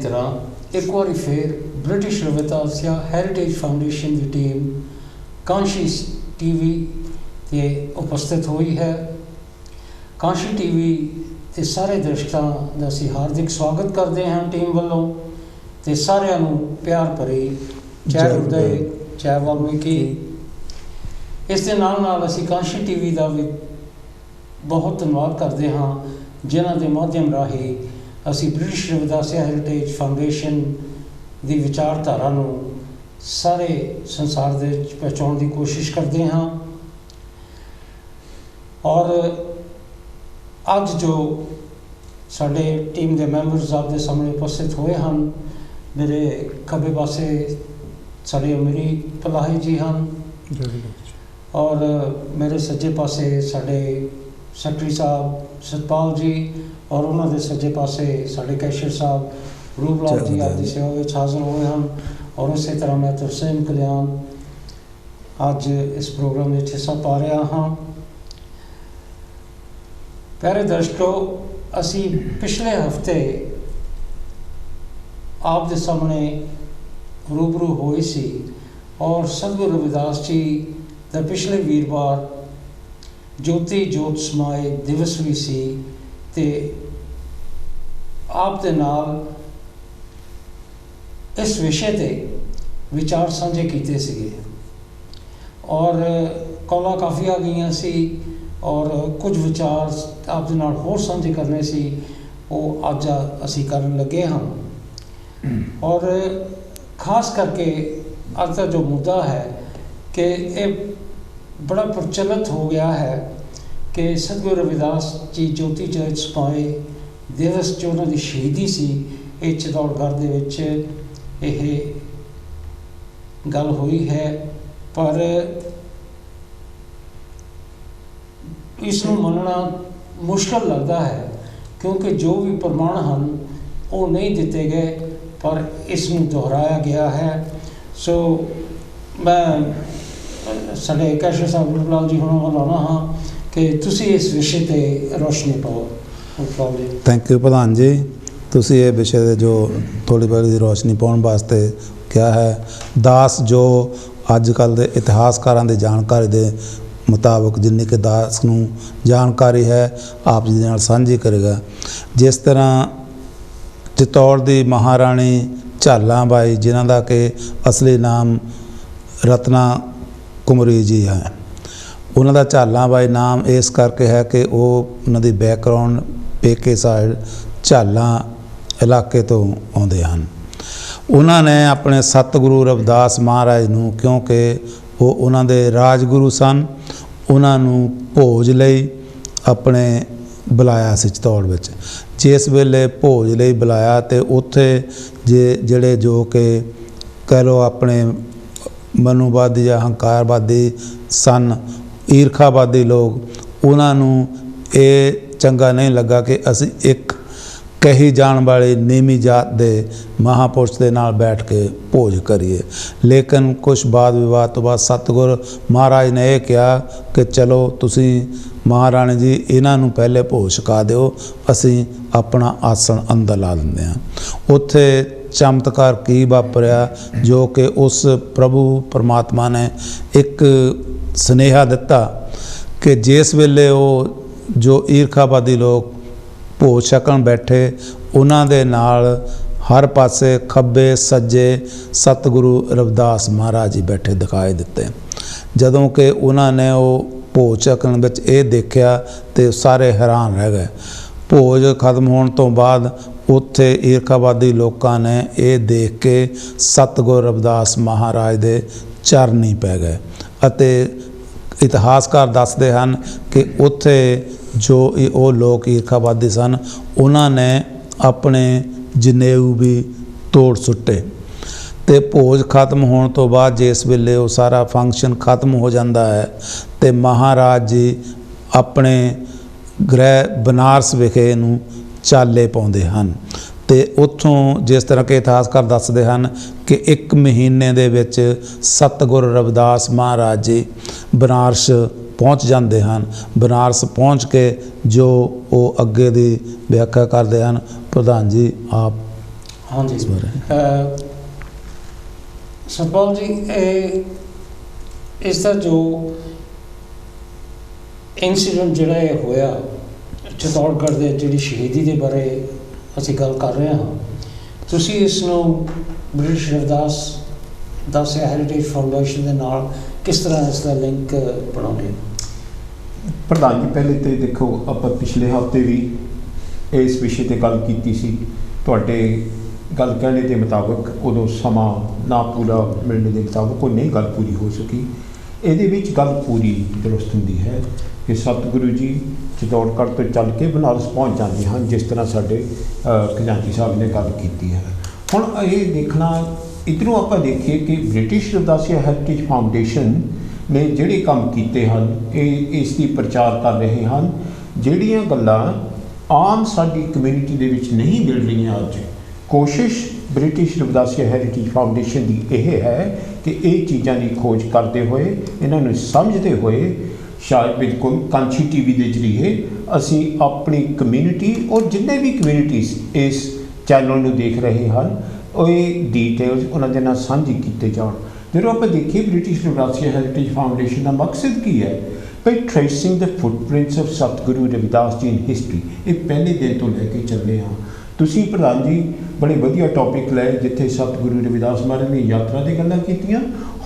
तरह एक बार फिर ब्रिटिश रविदासिया हैरिटेज फाउंडेशन की टीम कांशी टीवी ते उपस्थित हुई है। कांशी टीवी के सारे दर्शकों का असीं हार्दिक स्वागत करते हैं टीम वालों ते सारिਆਂ ਨੂੰ प्यार भरी जय गुरुदेव जय वाल्मीकि। इस दे नाल असीं कांशी टीवी का भी बहुत धन्यवाद करते हाँ जिन्हां दे माध्यम राही असी ब्रिटिश रविदासिया हैरिटेज फाउंडेशन की विचारधारा नूं सारे संसार दे पहुँचाउण की कोशिश करते हाँ। और अज जो साडे टीम के मैंबर्स आपके सामने उपस्थित हुए हैं, मेरे खब्बे पासे साडे अमीरी पलाही जी हैं और मेरे सज्जे पासे साडे सैकटरी साहब सतपाल जी और उन्होंने सज्जे पासे साढ़े कैशियर साहब रूपलाल जी आपकी सेवा में हाजिर हुए हैं। और इस तरह मैं तरसेम कल्याण अज इस प्रोग्राम में हिस्सा पा रहा हाँ। प्यारे दर्शकों, असी पिछले हफ्ते आप दे सामने रूबरू हुए सी और सतगुरु रविदास जी का पिछले वीरवार ज्योति जोत समाए दिवस भी सी ते आप दे नाल इस विषय ते विचार साझे कीते सीगे और कॉलां काफ़ी आ गई सी और कुछ विचार आप दे नाल होर साझे करने सी वो अज असी करन लगे हाँ। और खास करके अज का जो मुद्दा है कि ये बड़ा प्रचलित हो गया है कि सतगुरु रविदास जी ज्योति जोत समाए दिवस जो उन्होंने शहीदी सी ये चित्तौड़गढ़ दे विच यह गल हुई है। पर इसनूं मनना मुश्किल लगता है क्योंकि जो भी प्रमाण हैं वो नहीं दिते गए पर इसनूं दोहराया गया है। सो मैं साढ़े कैशियर साहब रूपलाल जी होना लाना हाँ कि तुसी इस विषय पर रोशनी पाओ। थैंक यू प्रधान जी, तुसी ये विषय जो थोड़ी बड़ी रोशनी पाने वास्ते क्या है। दास जो अजकल के इतिहासकारों की जानकारी के मुताबिक जिन्नी कि दास नूं जानकारी है आप जी नाल साझी करेगा। जिस तरह चित्तौड़ की महाराणी झालां बाई जिन्हां दा कि असली नाम रत्ना कुमरी जी है, उन्हों का झालां बाई नाम इस करके है कि वो उन्होंने बैकग्राउंड पेके साइड झालां इलाके तो आउंदे हन। उन्होंने अपने सतगुरु रविदास महाराज नूं क्योंकि वो उन्होंने राजगुरु सन, उन्होंने भोज लई अपने बुलाया सी चित्तौड़ विच। जिस वेले भोज लई बुलाया तो उत्थे जिहड़े जो कि कह लो अपने मनुवादी या हंकारवादी सन ईरखावादी लोग, उन्होंने ये चंगा नहीं लगा कि असी एक कही जान वाली नीवी जात दे महापुरुष के नाल बैठ के भोज करिए। लेकिन कुछ वाद विवाद तो बाद सतगुरु महाराज ने यह कहा कि चलो तुसी महाराणी जी इन्हों पहले भोज छका दो, असी अपना आसन अंदर ला लेंदे हां। उत्थे चमत्कार की वापरिया जो कि उस प्रभु परमात्मा ने एक सुनेहा दिता कि जिस वेले वो जो ईरखावादी लोग भोज छकण बैठे उन्हां दे नाल हर पासे खब्बे सज्जे सतगुरु रविदास महाराज जी बैठे दिखाई दिते। जदों कि उन्होंने वो भोज छकण विच ये देखा तो सारे हैरान रह गए। भोज खत्म होने तो बाद उत्थे ईरखावादी लोगों ने यह देख के सतगुरु रविदास महाराज दे चरनी पै गए। अते इतिहासकार दसदे हन कि उत्थे जो वो लोग ईरखावादी सन उन्होंने अपने जनेऊ भी तोड़ सुट्टे। तो भोज खत्म होने तो बाद जिस वेले वो सारा फंक्शन खत्म हो जाता है तो महाराज जी अपने गृह बनारस विखे नूं चाले पाउंदे हन। तो उत्थों जिस तरह के इतिहासकार दसदे हन कि एक महीने दे विच सतगुरु रविदास महाराज जी बनारस पहुँच जाते हैं। बनारस पहुँच के जो वो अगे की व्याख्या करते हैं, प्रधान जी आप हाँ जी ਇਸ ਬਾਰੇ। ਸਤਪਾਲ ਜੀ, ਇਸ ਦਾ ਜੋ ਇੰਸੀਡੈਂਟ ਜਿਹੜਾ ਇਹ ਹੋਇਆ ਚਿਤੌੜਗੜ੍ਹ ਦੇ ਜਿਹੜੀ ਸ਼ਹੀਦੀ ਦੇ ਬਾਰੇ ਅਸੀਂ ਗੱਲ ਕਰ ਰਹੇ ਹਾਂ, ਤੁਸੀਂ ਇਸ ਨੂੰ ਬ੍ਰਿਟਿਸ਼ ਰਵਿਦਾਸ ਦਾਸੀਆ ਹੈਰੀਟੇਜ ਫਾਊਂਡੇਸ਼ਨ ਦੇ ਨਾਲ ਕਿਸ ਤਰ੍ਹਾਂ ਇਸ ਦਾ ਲਿੰਕ ਬਣਾਉਂਦੇ ਹੋ? ਪ੍ਰਧਾਨ ਜੀ, ਪਹਿਲੇ ਤੇ ਦੇਖੋ, ਆਪਾਂ ਪਿਛਲੇ ਹਫ਼ਤੇ ਵੀ ਇਸ ਵਿਸ਼ੇ ਤੇ ਗੱਲ ਕੀਤੀ ਸੀ। ਤੁਹਾਡੇ ਗੱਲ ਕਹਿਣੇ ਦੇ ਮੁਤਾਬਕ ਉਦੋਂ ਸਮਾਂ ਨਾ ਪੂਰਾ ਮਿਲਣ ਦੇ ਮੁਤਾਬਕ ਉਹ ਨਹੀਂ ਗੱਲ ਪੂਰੀ ਹੋ ਸਕੀ। ਇਹਦੇ ਵਿੱਚ ਗੱਲ ਪੂਰੀ ਦਰੁਸਤ ਹੁੰਦੀ ਹੈ ਕਿ ਸਤਿਗੁਰੂ ਜੀ ਚਿਤੌੜਗੜ੍ਹ ਤੋਂ ਚੱਲ ਕੇ ਬਨਾਰਸ ਪਹੁੰਚ ਜਾਂਦੇ ਹਨ, ਜਿਸ ਤਰ੍ਹਾਂ ਸਾਡੇ ਖਜ਼ਾਨਚੀ ਸਾਹਿਬ ਨੇ ਗੱਲ ਕੀਤੀ ਹੈ। ਹੁਣ ਇਹ ਦੇਖਣਾ, ਇੱਧਰੋਂ ਆਪਾਂ ਦੇਖੀਏ ਕਿ ਬ੍ਰਿਟਿਸ਼ ਰਵਿਦਾਸੀਆ ਹੈਰੀਟੇਜ ਫਾਊਂਡੇਸ਼ਨ ਨੇ ਜਿਹੜੇ ਕੰਮ ਕੀਤੇ ਹਨ, ਇਹ ਇਸ ਦੀ ਪ੍ਰਚਾਰ ਕਰ ਰਹੇ ਹਨ। ਜਿਹੜੀਆਂ ਗੱਲਾਂ ਆਮ ਸਾਡੀ ਕਮਿਊਨਿਟੀ ਦੇ ਵਿੱਚ ਨਹੀਂ ਮਿਲ ਰਹੀਆਂ ਅੱਜ, ਕੋਸ਼ਿਸ਼ ਬ੍ਰਿਟਿਸ਼ ਰਵਿਦਾਸੀਆ ਹੈਰੀਟੇਜ ਫਾਊਂਡੇਸ਼ਨ ਦੀ ਇਹ ਹੈ ਕਿ ਇਹ ਚੀਜ਼ਾਂ ਦੀ ਖੋਜ ਕਰਦੇ ਹੋਏ, ਇਹਨਾਂ ਨੂੰ ਸਮਝਦੇ ਹੋਏ, ਸ਼ਾਇਦ ਬਿਲਕੁਲ ਕਾਂਸ਼ੀ ਟੀਵੀ ਦੇ ਜ਼ਰੀਏ ਅਸੀਂ ਆਪਣੀ ਕਮਿਊਨਿਟੀ ਔਰ ਜਿੰਨੇ ਵੀ ਕਮਿਊਨਿਟੀਜ਼ ਇਸ ਚੈਨਲ ਨੂੰ ਦੇਖ ਰਹੇ ਹਨ, ਉਹ ਇਹ ਡੀਟੇਲਸ ਉਹਨਾਂ ਦੇ ਨਾਲ ਸਾਂਝੀ ਕੀਤੇ ਜਾਣ। ਜਦੋਂ ਆਪਾਂ ਦੇਖੀਏ ਬ੍ਰਿਟਿਸ਼ ਰਵਿਦਾਸੀਆ ਹੈਰੀਟੇਜ ਫਾਊਂਡੇਸ਼ਨ ਦਾ ਮਕਸਦ ਕੀ ਹੈ, ਬਈ tracing the footprints of Satguru Ravidas ji in history. ਇਹ ਪਹਿਲੇ ਦਿਨ ਤੋਂ ਲੈ ਕੇ ਚੱਲੇ ਹਾਂ। ਤੁਸੀਂ ਪ੍ਰਧਾਨ ਜੀ ਬੜੇ ਵਧੀਆ ਟੌਪਿਕ ਲਏ, ਜਿੱਥੇ ਸਤਿਗੁਰੂ ਰਵਿਦਾਸ ਮਹਾਰਾਜ ਦੀ ਯਾਤਰਾ ਦੀ ਗੱਲਾਂ ਕੀਤੀਆਂ।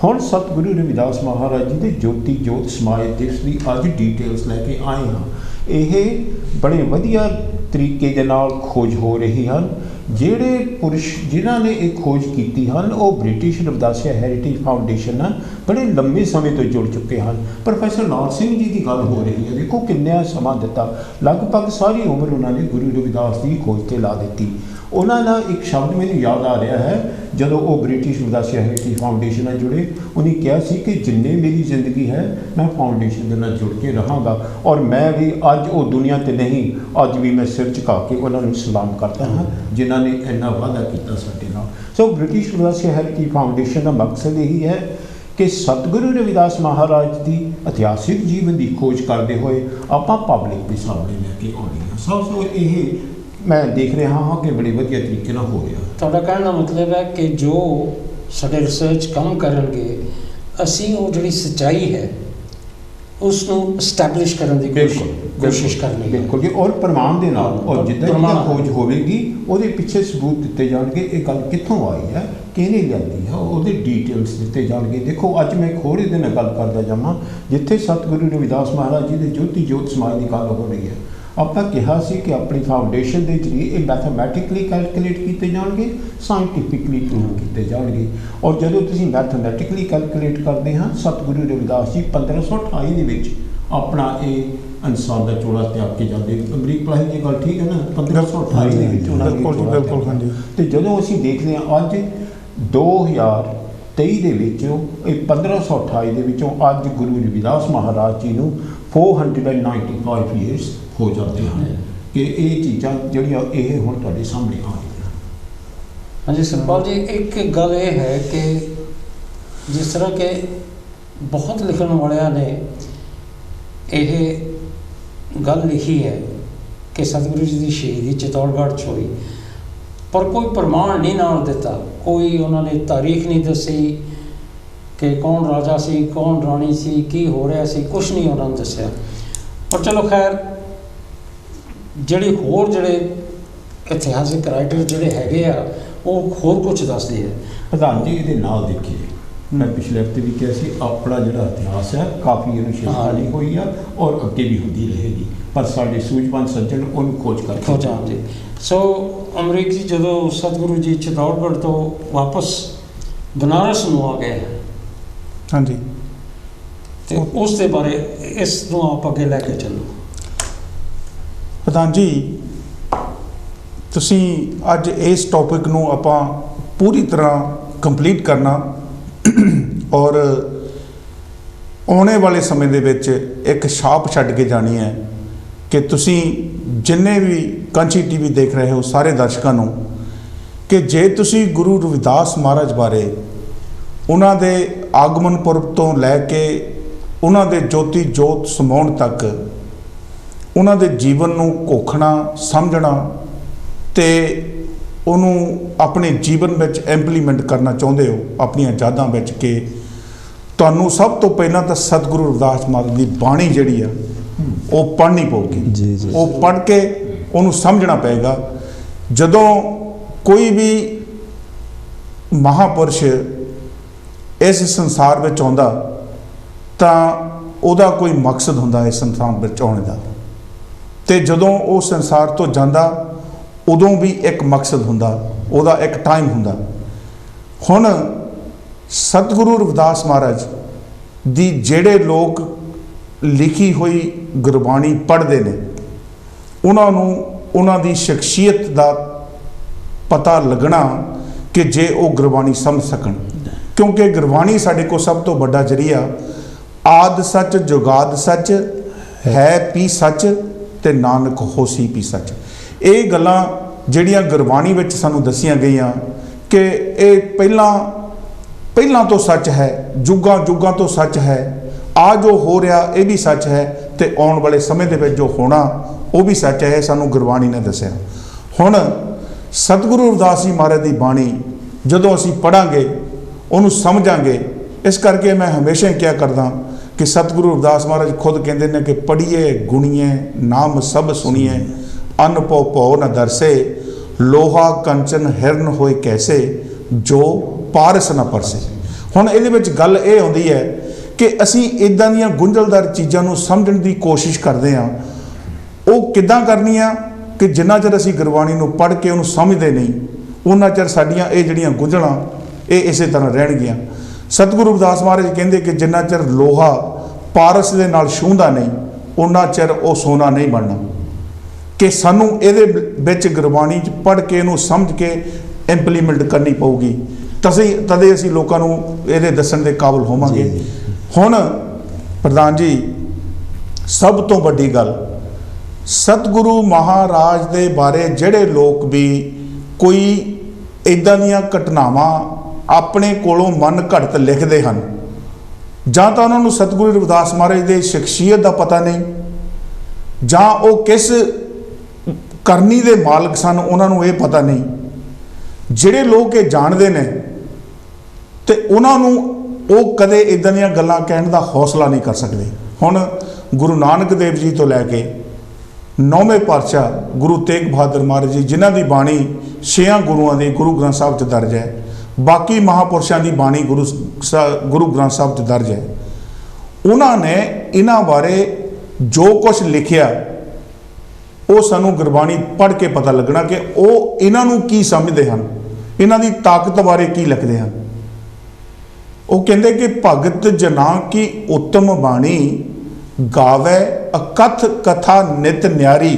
ਹੁਣ ਸਤਿਗੁਰੂ ਰਵਿਦਾਸ ਮਹਾਰਾਜ ਜੀ ਦੇ ਜੋਤੀ ਜੋਤ ਸਮਾਏ ਦਿਵਸ ਦੀ ਅੱਜ ਡੀਟੇਲਸ ਲੈ ਕੇ ਆਏ ਹਾਂ। ਇਹ ਬੜੇ ਵਧੀਆ ਤਰੀਕੇ ਦੇ ਨਾਲ ਖੋਜ ਹੋ ਰਹੀ ਹਨ। ਜਿਹੜੇ ਪੁਰਸ਼ ਜਿਨ੍ਹਾਂ ਨੇ ਇਹ ਖੋਜ ਕੀਤੀ ਹਨ, ਉਹ ਬ੍ਰਿਟਿਸ਼ ਰਵਿਦਾਸੀਆ ਹੈਰੀਟੇਜ ਫਾਊਂਡੇਸ਼ਨ ਨਾਲ ਬੜੇ ਲੰਬੇ ਸਮੇਂ ਤੋਂ ਜੁੜ ਚੁੱਕੇ ਹਨ। ਪ੍ਰੋਫੈਸਰ ਲਾਲ ਸਿੰਘ ਜੀ ਦੀ ਗੱਲ ਹੋ ਰਹੀ ਹੈ, ਦੇਖੋ ਕਿੰਨਾ ਸਮਾਂ ਦਿੱਤਾ, ਲਗਭਗ ਸਾਰੀ ਉਮਰ ਉਹਨਾਂ ਨੇ ਗੁਰੂ ਰਵਿਦਾਸ ਦੀ ਖੋਜ 'ਤੇ ਲਾ ਦਿੱਤੀ। ਉਹਨਾਂ ਦਾ ਇੱਕ ਸ਼ਬਦ ਮੈਨੂੰ ਯਾਦ ਆ ਰਿਹਾ ਹੈ, ਜਦੋਂ ਉਹ ਬ੍ਰਿਟਿਸ਼ ਰਵਿਦਾਸੀਆ ਹੈਰੀਟੇਜ ਫਾਊਂਡੇਸ਼ਨ ਨਾਲ ਜੁੜੇ, ਉਹਨੇ ਕਿਹਾ ਸੀ ਕਿ ਜਿੰਨੇ ਮੇਰੀ ਜ਼ਿੰਦਗੀ ਹੈ ਮੈਂ ਫਾਊਂਡੇਸ਼ਨ ਦੇ ਨਾਲ ਜੁੜ ਕੇ ਰਹਾਂਗਾ, ਔਰ ਮੈਂ ਵੀ ਅੱਜ ਉਹ ਦੁਨੀਆ 'ਤੇ ਨਹੀਂ, ਅੱਜ ਵੀ ਮੈਂ ਸਿਰ ਝੁਕਾ ਕੇ ਉਹਨਾਂ ਨੂੰ ਸਲਾਮ ਕਰਦਾ ਹਾਂ ਜਿਨ੍ਹਾਂ ਨੇ ਇੰਨਾ ਵਾਅਦਾ ਕੀਤਾ ਸਾਡੇ ਨਾਲ। ਸੋ ਬ੍ਰਿਟਿਸ਼ ਰਵਿਦਾਸੀਆ ਹੈਰੀਟੇਜ ਫਾਊਂਡੇਸ਼ਨ ਦਾ ਮਕਸਦ ਇਹੀ ਹੈ ਕਿ ਸਤਿਗੁਰੂ ਰਵਿਦਾਸ ਮਹਾਰਾਜ ਦੀ ਇਤਿਹਾਸਿਕ ਜੀਵਨ ਦੀ ਖੋਜ ਕਰਦੇ ਹੋਏ ਆਪਾਂ ਪਬਲਿਕ ਦੇ ਸਾਹਮਣੇ ਲੈ ਕੇ ਆਉਣੀ ਹੈ। ਸੋ ਇਹ ਮੈਂ ਦੇਖ ਰਿਹਾ ਹਾਂ ਕਿ ਬੜੇ ਵਧੀਆ ਤਰੀਕੇ ਨਾਲ ਹੋ ਰਿਹਾ। ਤੁਹਾਡਾ ਕਹਿਣ ਦਾ ਮਤਲਬ ਹੈ ਕਿ ਜੋ ਸਾਡੇ ਰਿਸਰਚ ਕੰਮ ਕਰਨਗੇ, ਅਸੀਂ ਉਹ ਜਿਹੜੀ ਸੱਚਾਈ ਹੈ ਉਸ ਨੂੰ ਐਸਟੈਬਲਿਸ਼ ਕਰਨ ਦੀ ਕੋਸ਼ਿਸ਼ ਕਰਨੀ ਹੈ। ਬਿਲਕੁਲ ਜੀ, ਔਰ ਪ੍ਰਮਾਣ ਦੇ ਨਾਲ, ਔਰ ਜਿੱਦਾਂ ਖੋਜ ਹੋਵੇਗੀ ਉਹਦੇ ਪਿੱਛੇ ਸਬੂਤ ਦਿੱਤੇ ਜਾਣਗੇ, ਇਹ ਗੱਲ ਕਿੱਥੋਂ ਆਈ ਹੈ, ਕਿਹਨੇ ਲਿਆਂਦੀ ਹੈ, ਉਹਦੇ ਡੀਟੇਲਸ ਦਿੱਤੇ ਜਾਣਗੇ। ਦੇਖੋ ਅੱਜ ਮੈਂ ਇੱਕ ਹੋਰ ਇਹਦੇ ਨਾਲ ਗੱਲ ਕਰਦਾ ਜਾਵਾਂ, ਜਿੱਥੇ ਸਤਿਗੁਰੂ ਰਵਿਦਾਸ ਮਹਾਰਾਜ ਜੀ ਦੇ ਜੋਤੀ ਜੋਤ ਸਮਾਏ ਦੀ ਗੱਲ ਹੋ ਰਹੀ ਹੈ। ਆਪਾਂ ਕਿਹਾ ਸੀ ਕਿ ਆਪਣੀ ਫਾਊਂਡੇਸ਼ਨ ਦੇ ਜ਼ਰੀਏ ਇਹ ਮੈਥਮੈਟਿਕਲੀ ਕੈਲਕੂਲੇਟ ਕੀਤੇ ਜਾਣਗੇ, ਸਾਇੰਟੀਫਿਕਲੀ ਪ੍ਰੂਵ ਕੀਤੇ ਜਾਣਗੇ। ਔਰ ਜਦੋਂ ਤੁਸੀਂ ਮੈਥਮੈਟਿਕਲੀ ਕੈਲਕੂਲੇਟ ਕਰਦੇ ਹਾਂ, ਸਤਿਗੁਰੂ ਰਵਿਦਾਸ ਜੀ 1528 ਦੇ ਵਿੱਚ ਆਪਣਾ ਇਹ ਇਨਸਾਨ ਦਾ ਚੋਲਾ ਤਿਆਗ ਕੇ ਜਾਂਦੇ। ਅਮਰੀਕ ਪਲਾਹੀ ਦੀ ਗੱਲ ਠੀਕ ਹੈ ਨਾ, 1528 ਦੇ ਵਿੱਚ ਉਹਨਾਂ ਨੇ ਬਿਲਕੁਲ ਹਾਂਜੀ। ਅਤੇ ਜਦੋਂ ਅਸੀਂ ਦੇਖਦੇ ਹਾਂ ਅੱਜ 2023 ਦੇ ਵਿੱਚ ਇਹ 1528 ਦੇ ਵਿੱਚੋਂ ਅੱਜ ਗੁਰੂ ਰਵਿਦਾਸ ਮਹਾਰਾਜ ਜੀ ਨੂੰ 495 ਈਅਰਸ ਹੋ ਜਾਂਦੇ ਹਨ ਕਿ ਇਹ ਚੀਜ਼ਾਂ ਜਿਹੜੀਆਂ ਇਹ ਹੁਣ ਤੁਹਾਡੇ ਸਾਹਮਣੇ ਆ ਰਹੀਆਂ। ਹਾਂਜੀ ਸਤਪਾਲ ਜੀ, ਇੱਕ ਗੱਲ ਇਹ ਹੈ ਕਿ ਜਿਸ ਤਰ੍ਹਾਂ ਕਿ ਬਹੁਤ ਲਿਖਣ ਵਾਲਿਆਂ ਨੇ ਇਹ ਗੱਲ ਲਿਖੀ ਹੈ ਕਿ ਸਤਿਗੁਰੂ ਜੀ ਦੀ ਸ਼ਹੀਦੀ ਚਿਤੌੜਗੜ੍ਹ 'ਚ ਹੋਈ, ਪਰ ਕੋਈ ਪ੍ਰਮਾਣ ਨਹੀਂ ਨਾਲ ਦਿੱਤਾ, ਕੋਈ ਉਹਨਾਂ ਨੇ ਤਾਰੀਖ ਨਹੀਂ ਦੱਸੀ ਕਿ ਕੌਣ ਰਾਜਾ ਸੀ, ਕੌਣ ਰਾਣੀ ਸੀ, ਕੀ ਹੋ ਰਿਹਾ ਸੀ, ਕੁਛ ਨਹੀਂ ਉਹਨਾਂ ਨੇ ਦੱਸਿਆ। ਪਰ ਚਲੋ ਖੈਰ, ਜਿਹੜੇ ਇਤਿਹਾਸਿਕ ਰਾਈਟਰ ਜਿਹੜੇ ਹੈਗੇ ਆ ਉਹ ਹੋਰ ਕੁਝ ਦੱਸਦੇ ਆ। ਪ੍ਰਧਾਨ ਜੀ ਇਹਦੇ ਨਾਲ ਦੇਖੀਏ, ਮੈਂ ਪਿਛਲੇ ਹਫ਼ਤੇ ਵੀ ਕਿਹਾ ਸੀ, ਆਪਣਾ ਜਿਹੜਾ ਇਤਿਹਾਸ ਹੈ ਕਾਫੀ ਇਹਨੂੰ ਸ਼ਿਰਦਾਰੀ ਹੋਈ ਆ ਔਰ ਅੱਗੇ ਵੀ ਹੁੰਦੀ ਰਹੇਗੀ, ਪਰ ਸਾਡੇ ਸੂਝਵਾਨ ਸੱਜਣ ਉਹਨੂੰ ਖੋਜ ਜੀ। ਸੋ ਅਮਰੀਕ ਜੀ, ਜਦੋਂ ਸਤਿਗੁਰੂ ਜੀ ਚਿਤੌੜਗੜ੍ਹ ਤੋਂ ਵਾਪਸ ਬਨਾਰਸ ਨੂੰ ਆ ਗਏ, ਹਾਂਜੀ, ਤੇ ਉਸ ਦੇ ਬਾਰੇ ਇਸ ਨੂੰ ਆਪ ਅੱਗੇ ਲੈ ਕੇ ਚੱਲੋ। ਪ੍ਰਧਾਨ ਜੀ, ਤੁਸੀਂ ਅੱਜ ਇਸ ਟੌਪਿਕ ਨੂੰ ਆਪਾਂ ਪੂਰੀ ਤਰ੍ਹਾਂ ਕੰਪਲੀਟ ਕਰਨਾ ਔਰ ਆਉਣੇ ਵਾਲੇ ਸਮੇਂ ਦੇ ਵਿੱਚ ਇੱਕ ਛਾਪ ਛੱਡ ਕੇ ਜਾਣੀ ਹੈ ਕਿ ਤੁਸੀਂ ਜਿੰਨੇ ਵੀ ਕਾਂਸ਼ੀ ਟੀਵੀ ਦੇਖ ਰਹੇ ਹੋ ਸਾਰੇ ਦਰਸ਼ਕਾਂ ਨੂੰ, ਕਿ ਜੇ ਤੁਸੀਂ ਗੁਰੂ ਰਵਿਦਾਸ ਮਹਾਰਾਜ ਬਾਰੇ, ਉਹਨਾਂ ਦੇ ਆਗਮਨ ਪੁਰਬ ਤੋਂ ਲੈ ਕੇ ਉਹਨਾਂ ਦੇ ਜੋਤੀ ਜੋਤ ਸਮਾਉਣ ਤੱਕ ਉਹਨਾਂ ਦੇ ਜੀਵਨ ਨੂੰ ਘੋਖਣਾ, ਸਮਝਣਾ ਤੇ ਉਹਨੂੰ ਆਪਣੇ ਜੀਵਨ ਵਿੱਚ ਇੰਪਲੀਮੈਂਟ ਕਰਨਾ ਚਾਹੁੰਦੇ ਹੋ ਆਪਣੀਆਂ ਯਾਦਾਂ ਵਿੱਚ, ਕਿ ਤੁਹਾਨੂੰ ਸਭ ਤੋਂ ਪਹਿਲਾਂ ਤਾਂ ਸਤਿਗੁਰੂ ਰਵਿਦਾਸ ਮਹਾਰਾਜ ਦੀ ਬਾਣੀ ਜਿਹੜੀ ਆ ਉਹ ਪੜ੍ਹਨੀ ਪਊਗੀ। ਜੀ ਜੀ। ਉਹ ਪੜ੍ਹ ਕੇ ਉਹਨੂੰ ਸਮਝਣਾ ਪਏਗਾ। ਜਦੋਂ ਕੋਈ ਵੀ ਮਹਾਪੁਰਸ਼ ਇਸ ਸੰਸਾਰ ਵਿੱਚ ਆਉਂਦਾ ਤਾਂ ਉਹਦਾ ਕੋਈ ਮਕਸਦ ਹੁੰਦਾ ਇਸ ਸੰਸਾਰ ਵਿੱਚ ਆਉਣ ਦਾ, ਤੇ ਜਦੋਂ ਉਹ ਸੰਸਾਰ ਤੋਂ ਜਾਂਦਾ ਉਦੋਂ ਵੀ ਇੱਕ ਮਕਸਦ ਹੁੰਦਾ, ਉਹਦਾ ਇੱਕ ਟਾਈਮ ਹੁੰਦਾ। ਹੁਣ ਸਤਿਗੁਰੂ ਰਵਿਦਾਸ ਮਹਾਰਾਜ ਦੀ ਜਿਹੜੇ ਲੋਕ ਲਿਖੀ ਹੋਈ ਗੁਰਬਾਣੀ ਪੜ੍ਹਦੇ ਨੇ ਉਹਨਾਂ ਨੂੰ ਉਹਨਾਂ ਦੀ ਸ਼ਖਸੀਅਤ ਦਾ ਪਤਾ ਲੱਗਣਾ ਕਿ ਜੇ ਉਹ ਗੁਰਬਾਣੀ ਸਮਝ ਸਕਣ, ਕਿਉਂਕਿ ਗੁਰਬਾਣੀ ਸਾਡੇ ਕੋਲ ਸਭ ਤੋਂ ਵੱਡਾ ਜ਼ਰੀਆ ਆਦ ਸੱਚ ਜੁਗਾਦ ਸੱਚ ਹੈ ਪੀ ਸੱਚ ਤੇ ਨਾਨਕ ਹੋਸੀ ਪੀ ਸੱਚ। ਇਹ ਗੱਲਾਂ ਜਿਹੜੀਆਂ ਗੁਰਬਾਣੀ ਵਿੱਚ ਸਾਨੂੰ ਦੱਸੀਆਂ ਗਈਆਂ ਕਿ ਇਹ ਪਹਿਲਾਂ ਤੋਂ ਸੱਚ ਹੈ, ਜੁਗਾਂ ਜੁਗਾਂ ਤੋਂ ਸੱਚ ਹੈ, ਆ ਜੋ ਹੋ ਰਿਹਾ ਇਹ ਵੀ ਸੱਚ ਹੈ, ਤੇ ਆਉਣ ਵਾਲੇ ਸਮੇਂ ਦੇ ਵਿੱਚ ਜੋ ਹੋਣਾ ਉਹ ਵੀ ਸੱਚ ਹੈ, ਸਾਨੂੰ ਗੁਰਬਾਣੀ ਨੇ ਦੱਸਿਆ। ਹੁਣ ਸਤਿਗੁਰੂ ਰਵਿਦਾਸ ਜੀ ਮਹਾਰਾਜ ਦੀ ਬਾਣੀ ਜਦੋਂ ਅਸੀਂ ਪੜ੍ਹਾਂਗੇ ਉਹਨੂੰ ਸਮਝਾਂਗੇ। ਇਸ ਕਰਕੇ ਮੈਂ ਹਮੇਸ਼ਾ ਹੀ ਕਿਹਾ ਕਰਦਾ ਕਿ ਸਤਿਗੁਰੂ ਰਵਿਦਾਸ ਮਹਾਰਾਜ ਖੁਦ ਕਹਿੰਦੇ ਨੇ ਕਿ ਪੜ੍ਹੀਏ ਗੁਣੀਏ ਨਾਮ ਸਭ ਸੁਣੀਏ, ਅਨ ਭਉ ਭਉ ਨ ਦਰਸੇ, ਲੋਹਾ ਕੰਚਨ ਹਿਰਨ ਹੋਏ ਕੈਸੇ, ਜੋ ਪਾਰਸ ਨਾ ਪਰਸੇ। ਹੁਣ ਇਹਦੇ ਵਿੱਚ ਗੱਲ ਇਹ ਆਉਂਦੀ ਹੈ ਕਿ ਅਸੀਂ ਇੱਦਾਂ ਦੀਆਂ ਗੁੰਝਲਦਾਰ ਚੀਜ਼ਾਂ ਨੂੰ ਸਮਝਣ ਦੀ ਕੋਸ਼ਿਸ਼ ਕਰਦੇ ਹਾਂ। ਉਹ ਕਿੱਦਾਂ ਕਰਨੀ ਆ ਕਿ ਜਿੰਨਾ ਚਿਰ ਅਸੀਂ ਗੁਰਬਾਣੀ ਨੂੰ ਪੜ੍ਹ ਕੇ ਉਹਨੂੰ ਸਮਝਦੇ ਨਹੀਂ ਉਹਨਾਂ ਚਿਰ ਸਾਡੀਆਂ ਇਹ ਜਿਹੜੀਆਂ ਗੁੰਝਲਾਂ ਇਹ ਇਸੇ ਤਰ੍ਹਾਂ ਰਹਿਣਗੀਆਂ। ਸਤਿਗੁਰੂ ਰਵਿਦਾਸ ਮਹਾਰਾਜ ਕਹਿੰਦੇ ਕਿ ਜਿੰਨਾ ਚਿਰ ਲੋਹਾ ਪਾਰਸ ਦੇ ਨਾਲ ਛੂੰਹਦਾ ਨਹੀਂ ਉਹਨਾਂ ਚਿਰ ਉਹ ਸੋਨਾ ਨਹੀਂ ਬਣਨਾ, ਕਿ ਸਾਨੂੰ ਇਹਦੇ ਵਿੱਚ ਗੁਰਬਾਣੀ 'ਚ ਪੜ੍ਹ ਕੇ ਇਹਨੂੰ ਸਮਝ ਕੇ ਇੰਪਲੀਮੈਂਟ ਕਰਨੀ ਪਊਗੀ, ਤਦੇ ਅਸੀਂ ਲੋਕਾਂ ਨੂੰ ਇਹਦੇ ਦੱਸਣ ਦੇ ਕਾਬਿਲ ਹੋਵਾਂਗੇ। ਹੁਣ ਪ੍ਰਧਾਨ ਜੀ ਸਭ ਤੋਂ ਵੱਡੀ ਗੱਲ, ਸਤਿਗੁਰੂ ਮਹਾਰਾਜ ਦੇ ਬਾਰੇ ਜਿਹੜੇ ਲੋਕ ਵੀ ਕੋਈ ਇੱਦਾਂ ਦੀਆਂ ਘਟਨਾਵਾਂ ਆਪਣੇ ਕੋਲੋਂ ਮਨ ਘੜਤ ਲਿਖਦੇ ਹਨ, ਜਾਂ ਤਾਂ ਉਹਨਾਂ ਨੂੰ ਸਤਿਗੁਰੂ ਰਵਿਦਾਸ ਮਹਾਰਾਜ ਦੇ ਸ਼ਖਸੀਅਤ ਦਾ ਪਤਾ ਨਹੀਂ, ਜਾਂ ਉਹ ਕਿਸ ਕਰਨੀ ਦੇ ਮਾਲਕ ਸਨ ਉਹਨਾਂ ਨੂੰ ਇਹ ਪਤਾ ਨਹੀਂ। ਜਿਹੜੇ ਲੋਕ ਇਹ ਜਾਣਦੇ ਨੇ ਤੇ ਉਹਨਾਂ ਨੂੰ ਉਹ ਕਦੇ ਇੱਦਾਂ ਦੀਆਂ ਗੱਲਾਂ ਕਹਿਣ ਦਾ ਹੌਸਲਾ ਨਹੀਂ ਕਰ ਸਕਦੇ। ਹੁਣ ਗੁਰੂ ਨਾਨਕ ਦੇਵ ਜੀ ਤੋਂ ਲੈ ਕੇ 9ਵੇਂ ਪਾਤਸ਼ਾਹ ਗੁਰੂ ਤੇਗ ਬਹਾਦਰ ਮਹਾਰਾਜ ਜੀ, ਜਿਨ੍ਹਾਂ ਦੀ ਬਾਣੀ 6 ਗੁਰੂਆਂ ਦੀ ਗੁਰੂ ਗ੍ਰੰਥ ਸਾਹਿਬ 'ਚ ਦਰਜ ਹੈ, ਬਾਕੀ ਮਹਾਪੁਰਸ਼ਾਂ ਦੀ ਬਾਣੀ ਗੁਰੂ ਗ੍ਰੰਥ ਸਾਹਿਬ 'ਚ ਦਰਜ ਹੈ, ਉਹਨਾਂ ਨੇ ਇਹਨਾਂ ਬਾਰੇ ਜੋ ਕੁਝ ਲਿਖਿਆ ਉਹ ਸਾਨੂੰ ਗੁਰਬਾਣੀ ਪੜ੍ਹ ਕੇ ਪਤਾ ਲੱਗਣਾ ਕਿ ਉਹ ਇਹਨਾਂ ਨੂੰ ਕੀ ਸਮਝਦੇ ਹਨ, ਇਹਨਾਂ ਦੀ ਤਾਕਤ ਬਾਰੇ ਕੀ ਲਿਖਦੇ ਹਨ। ਉਹ ਕਹਿੰਦੇ ਕਿ ਭਗਤ ਜਨਾ ਕੀ ਉੱਤਮ ਬਾਣੀ, ਗਾਵੇ ਅਕਥ ਕਥਾ ਨਿਤ ਨਿਆਰੀ,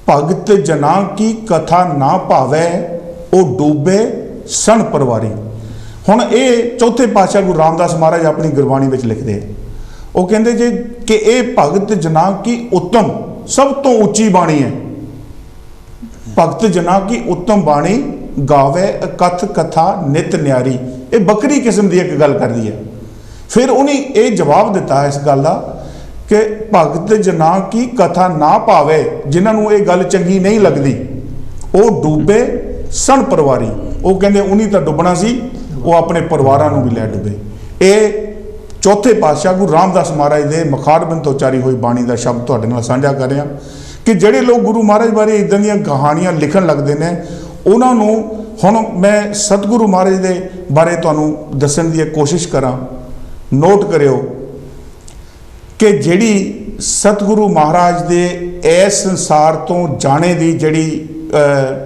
ਭਗਤ ਜਨਾ ਕੀ ਕਥਾ ਨਾ ਭਾਵੇ, ਉਹ ਡੂਬੇ ਸਣ ਪਰਵਾਰੀ। ਹੁਣ ਇਹ ਚੌਥੇ ਪਾਤਸ਼ਾਹ ਗੁਰੂ ਰਾਮਦਾਸ ਮਹਾਰਾਜ ਆਪਣੀ ਗੁਰਬਾਣੀ ਵਿੱਚ ਲਿਖਦੇ, ਉਹ ਕਹਿੰਦੇ ਜੇ ਕਿ ਇਹ ਭਗਤ ਜਨਾ ਕੀ ਉੱਤਮ ਸਭ ਤੋਂ ਉੱਚੀ ਬਾਣੀ ਹੈ। ਭਗਤ ਜਨਾ ਕੀ ਉੱਤਮ ਬਾਣੀ, ਗਾਵੇ ਕਥ ਕਥਾ ਨਿਤ ਨਿਆਰੀ। ਇਹ ਵੱਖਰੀ ਕਿਸਮ ਦੀ ਇੱਕ ਗੱਲ ਕਰਦੀ ਹੈ। ਫਿਰ ਉਹਨੇ ਇਹ ਜਵਾਬ ਦਿੱਤਾ ਇਸ ਗੱਲ ਦਾ ਕਿ ਭਗਤ ਜਨਾ ਕੀ ਕਥਾ ਨਾ ਭਾਵੇ, ਜਿਨ੍ਹਾਂ ਨੂੰ ਇਹ ਗੱਲ ਚੰਗੀ ਨਹੀਂ ਲੱਗਦੀ, ਉਹ ਡੁੱਬੇ ਸਣ ਪਰਿਵਾਰੀ। ਉਹ ਕਹਿੰਦੇ ਉਹਨੀ ਤਾਂ ਡੁੱਬਣਾ ਸੀ, ਉਹ ਆਪਣੇ ਪਰਿਵਾਰਾਂ ਨੂੰ ਵੀ ਲੈ ਡੁੱਬੇ। ਇਹ ਚੌਥੇ ਪਾਤਸ਼ਾਹ ਗੁਰੂ ਰਾਮਦਾਸ ਮਹਾਰਾਜ ਦੇ ਮੁਖਾਰਬਿੰਦ ਤੋਂ ਉਚਾਰੀ ਹੋਈ ਬਾਣੀ ਦਾ ਸ਼ਬਦ ਤੁਹਾਡੇ ਨਾਲ ਸਾਂਝਾ ਕਰ ਰਿਹਾ ਕਿ ਜਿਹੜੇ ਲੋਕ ਗੁਰੂ ਮਹਾਰਾਜ ਬਾਰੇ ਇੱਦਾਂ ਦੀਆਂ ਕਹਾਣੀਆਂ ਲਿਖਣ ਲੱਗਦੇ ਨੇ ਉਹਨਾਂ ਨੂੰ ਹੁਣ ਮੈਂ ਸਤਿਗੁਰੂ ਮਹਾਰਾਜ ਦੇ ਬਾਰੇ ਤੁਹਾਨੂੰ ਦੱਸਣ ਦੀ ਕੋਸ਼ਿਸ਼ ਕਰਾਂ। ਨੋਟ ਕਰਿਓ ਕਿ ਜਿਹੜੀ ਸਤਿਗੁਰੂ ਮਹਾਰਾਜ ਦੇ ਇਸ ਸੰਸਾਰ ਤੋਂ ਜਾਣੇ ਦੀ ਜਿਹੜੀ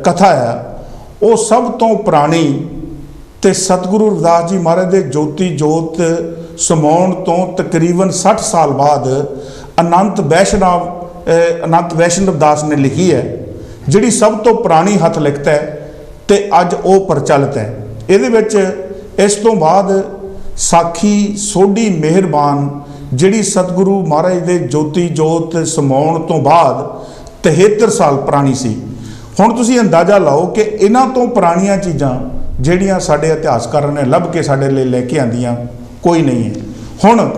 ਕਥਾ ਆ ਉਹ ਸਭ ਤੋਂ ਪੁਰਾਣੀ ਤੇ ਸਤਿਗੁਰੂ ਰਵਿਦਾਸ ਜੀ ਮਹਾਰਾਜ ਦੇ ਜੋਤੀ ਜੋਤ ਸਮਾਉਣ ਤੋਂ ਤਕਰੀਬਨ 60 ਸਾਲ ਬਾਅਦ ਅਨੰਤ ਵੈਸ਼ਨਵ ਦਾਸ ਨੇ ਲਿਖੀ ਹੈ, ਜਿਹੜੀ ਸਭ ਤੋਂ ਪੁਰਾਣੀ ਹੱਥ ਲਿਖਤ ਹੈ ਤੇ ਅੱਜ ਉਹ ਪ੍ਰਚਲਿਤ ਹੈ। ਇਹਦੇ ਵਿੱਚ ਇਸ ਤੋਂ ਬਾਅਦ ਸਾਖੀ ਸੋਢੀ ਮਿਹਰਬਾਨ ਜਿਹੜੀ ਸਤਿਗੁਰੂ ਮਹਾਰਾਜ ਦੇ ਜੋਤੀ ਜੋਤ ਸਮਾਉਣ ਤੋਂ ਬਾਅਦ 73 ਸਾਲ ਪੁਰਾਣੀ ਸੀ। ਹੁਣ ਤੁਸੀਂ ਅੰਦਾਜ਼ਾ ਲਾਓ ਕਿ ਇਹਨਾਂ ਤੋਂ ਪੁਰਾਣੀਆਂ ਚੀਜ਼ਾਂ ਜਿਹੜੀਆਂ ਸਾਡੇ ਇਤਿਹਾਸਕਾਰਾਂ ਨੇ ਲੱਭ ਕੇ ਸਾਡੇ ਲਈ ਲੈ ਕੇ ਆਂਦੀਆਂ ਕੋਈ ਨਹੀਂ ਹੈ। ਹੁਣ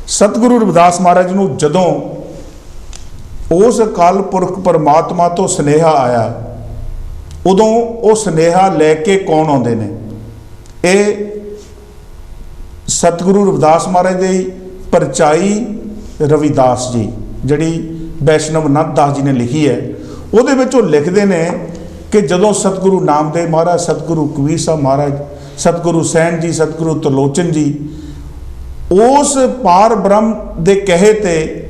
ਸਤਿਗੁਰੂ ਰਵਿਦਾਸ ਮਹਾਰਾਜ ਨੂੰ ਜਦੋਂ ਉਸ ਅਕਾਲ ਪੁਰਖ ਪਰਮਾਤਮਾ ਤੋਂ ਸੁਨੇਹਾ ਆਇਆ ਉਦੋਂ ਉਹ ਸੁਨੇਹਾ ਲੈ ਕੇ ਕੌਣ ਆਉਂਦੇ ਨੇ? ਇਹ ਸਤਿਗੁਰੂ ਰਵਿਦਾਸ ਮਹਾਰਾਜ ਦੀ ਪਰਚਾਈ ਰਵਿਦਾਸ ਜੀ, ਜਿਹੜੀ ਵੈਸ਼ਨਵ ਅਨੰਦ ਦਾਸ ਜੀ ਨੇ ਲਿਖੀ ਹੈ, ਉਹਦੇ ਵਿੱਚ ਉਹ ਲਿਖਦੇ ਨੇ ਕਿ ਜਦੋਂ ਸਤਿਗੁਰੂ ਨਾਮਦੇਵ ਮਹਾਰਾਜ, ਸਤਿਗੁਰੂ ਕਬੀਰ ਸਾਹਿਬ ਮਹਾਰਾਜ, ਸਤਿਗੁਰੂ ਸੈਣ ਜੀ, ਸਤਿਗੁਰੂ ਤਰਲੋਚਨ ਜੀ ਉਸ ਪਾਰ ਬ੍ਰਹਮ ਦੇ ਕਹੇ ਤੇ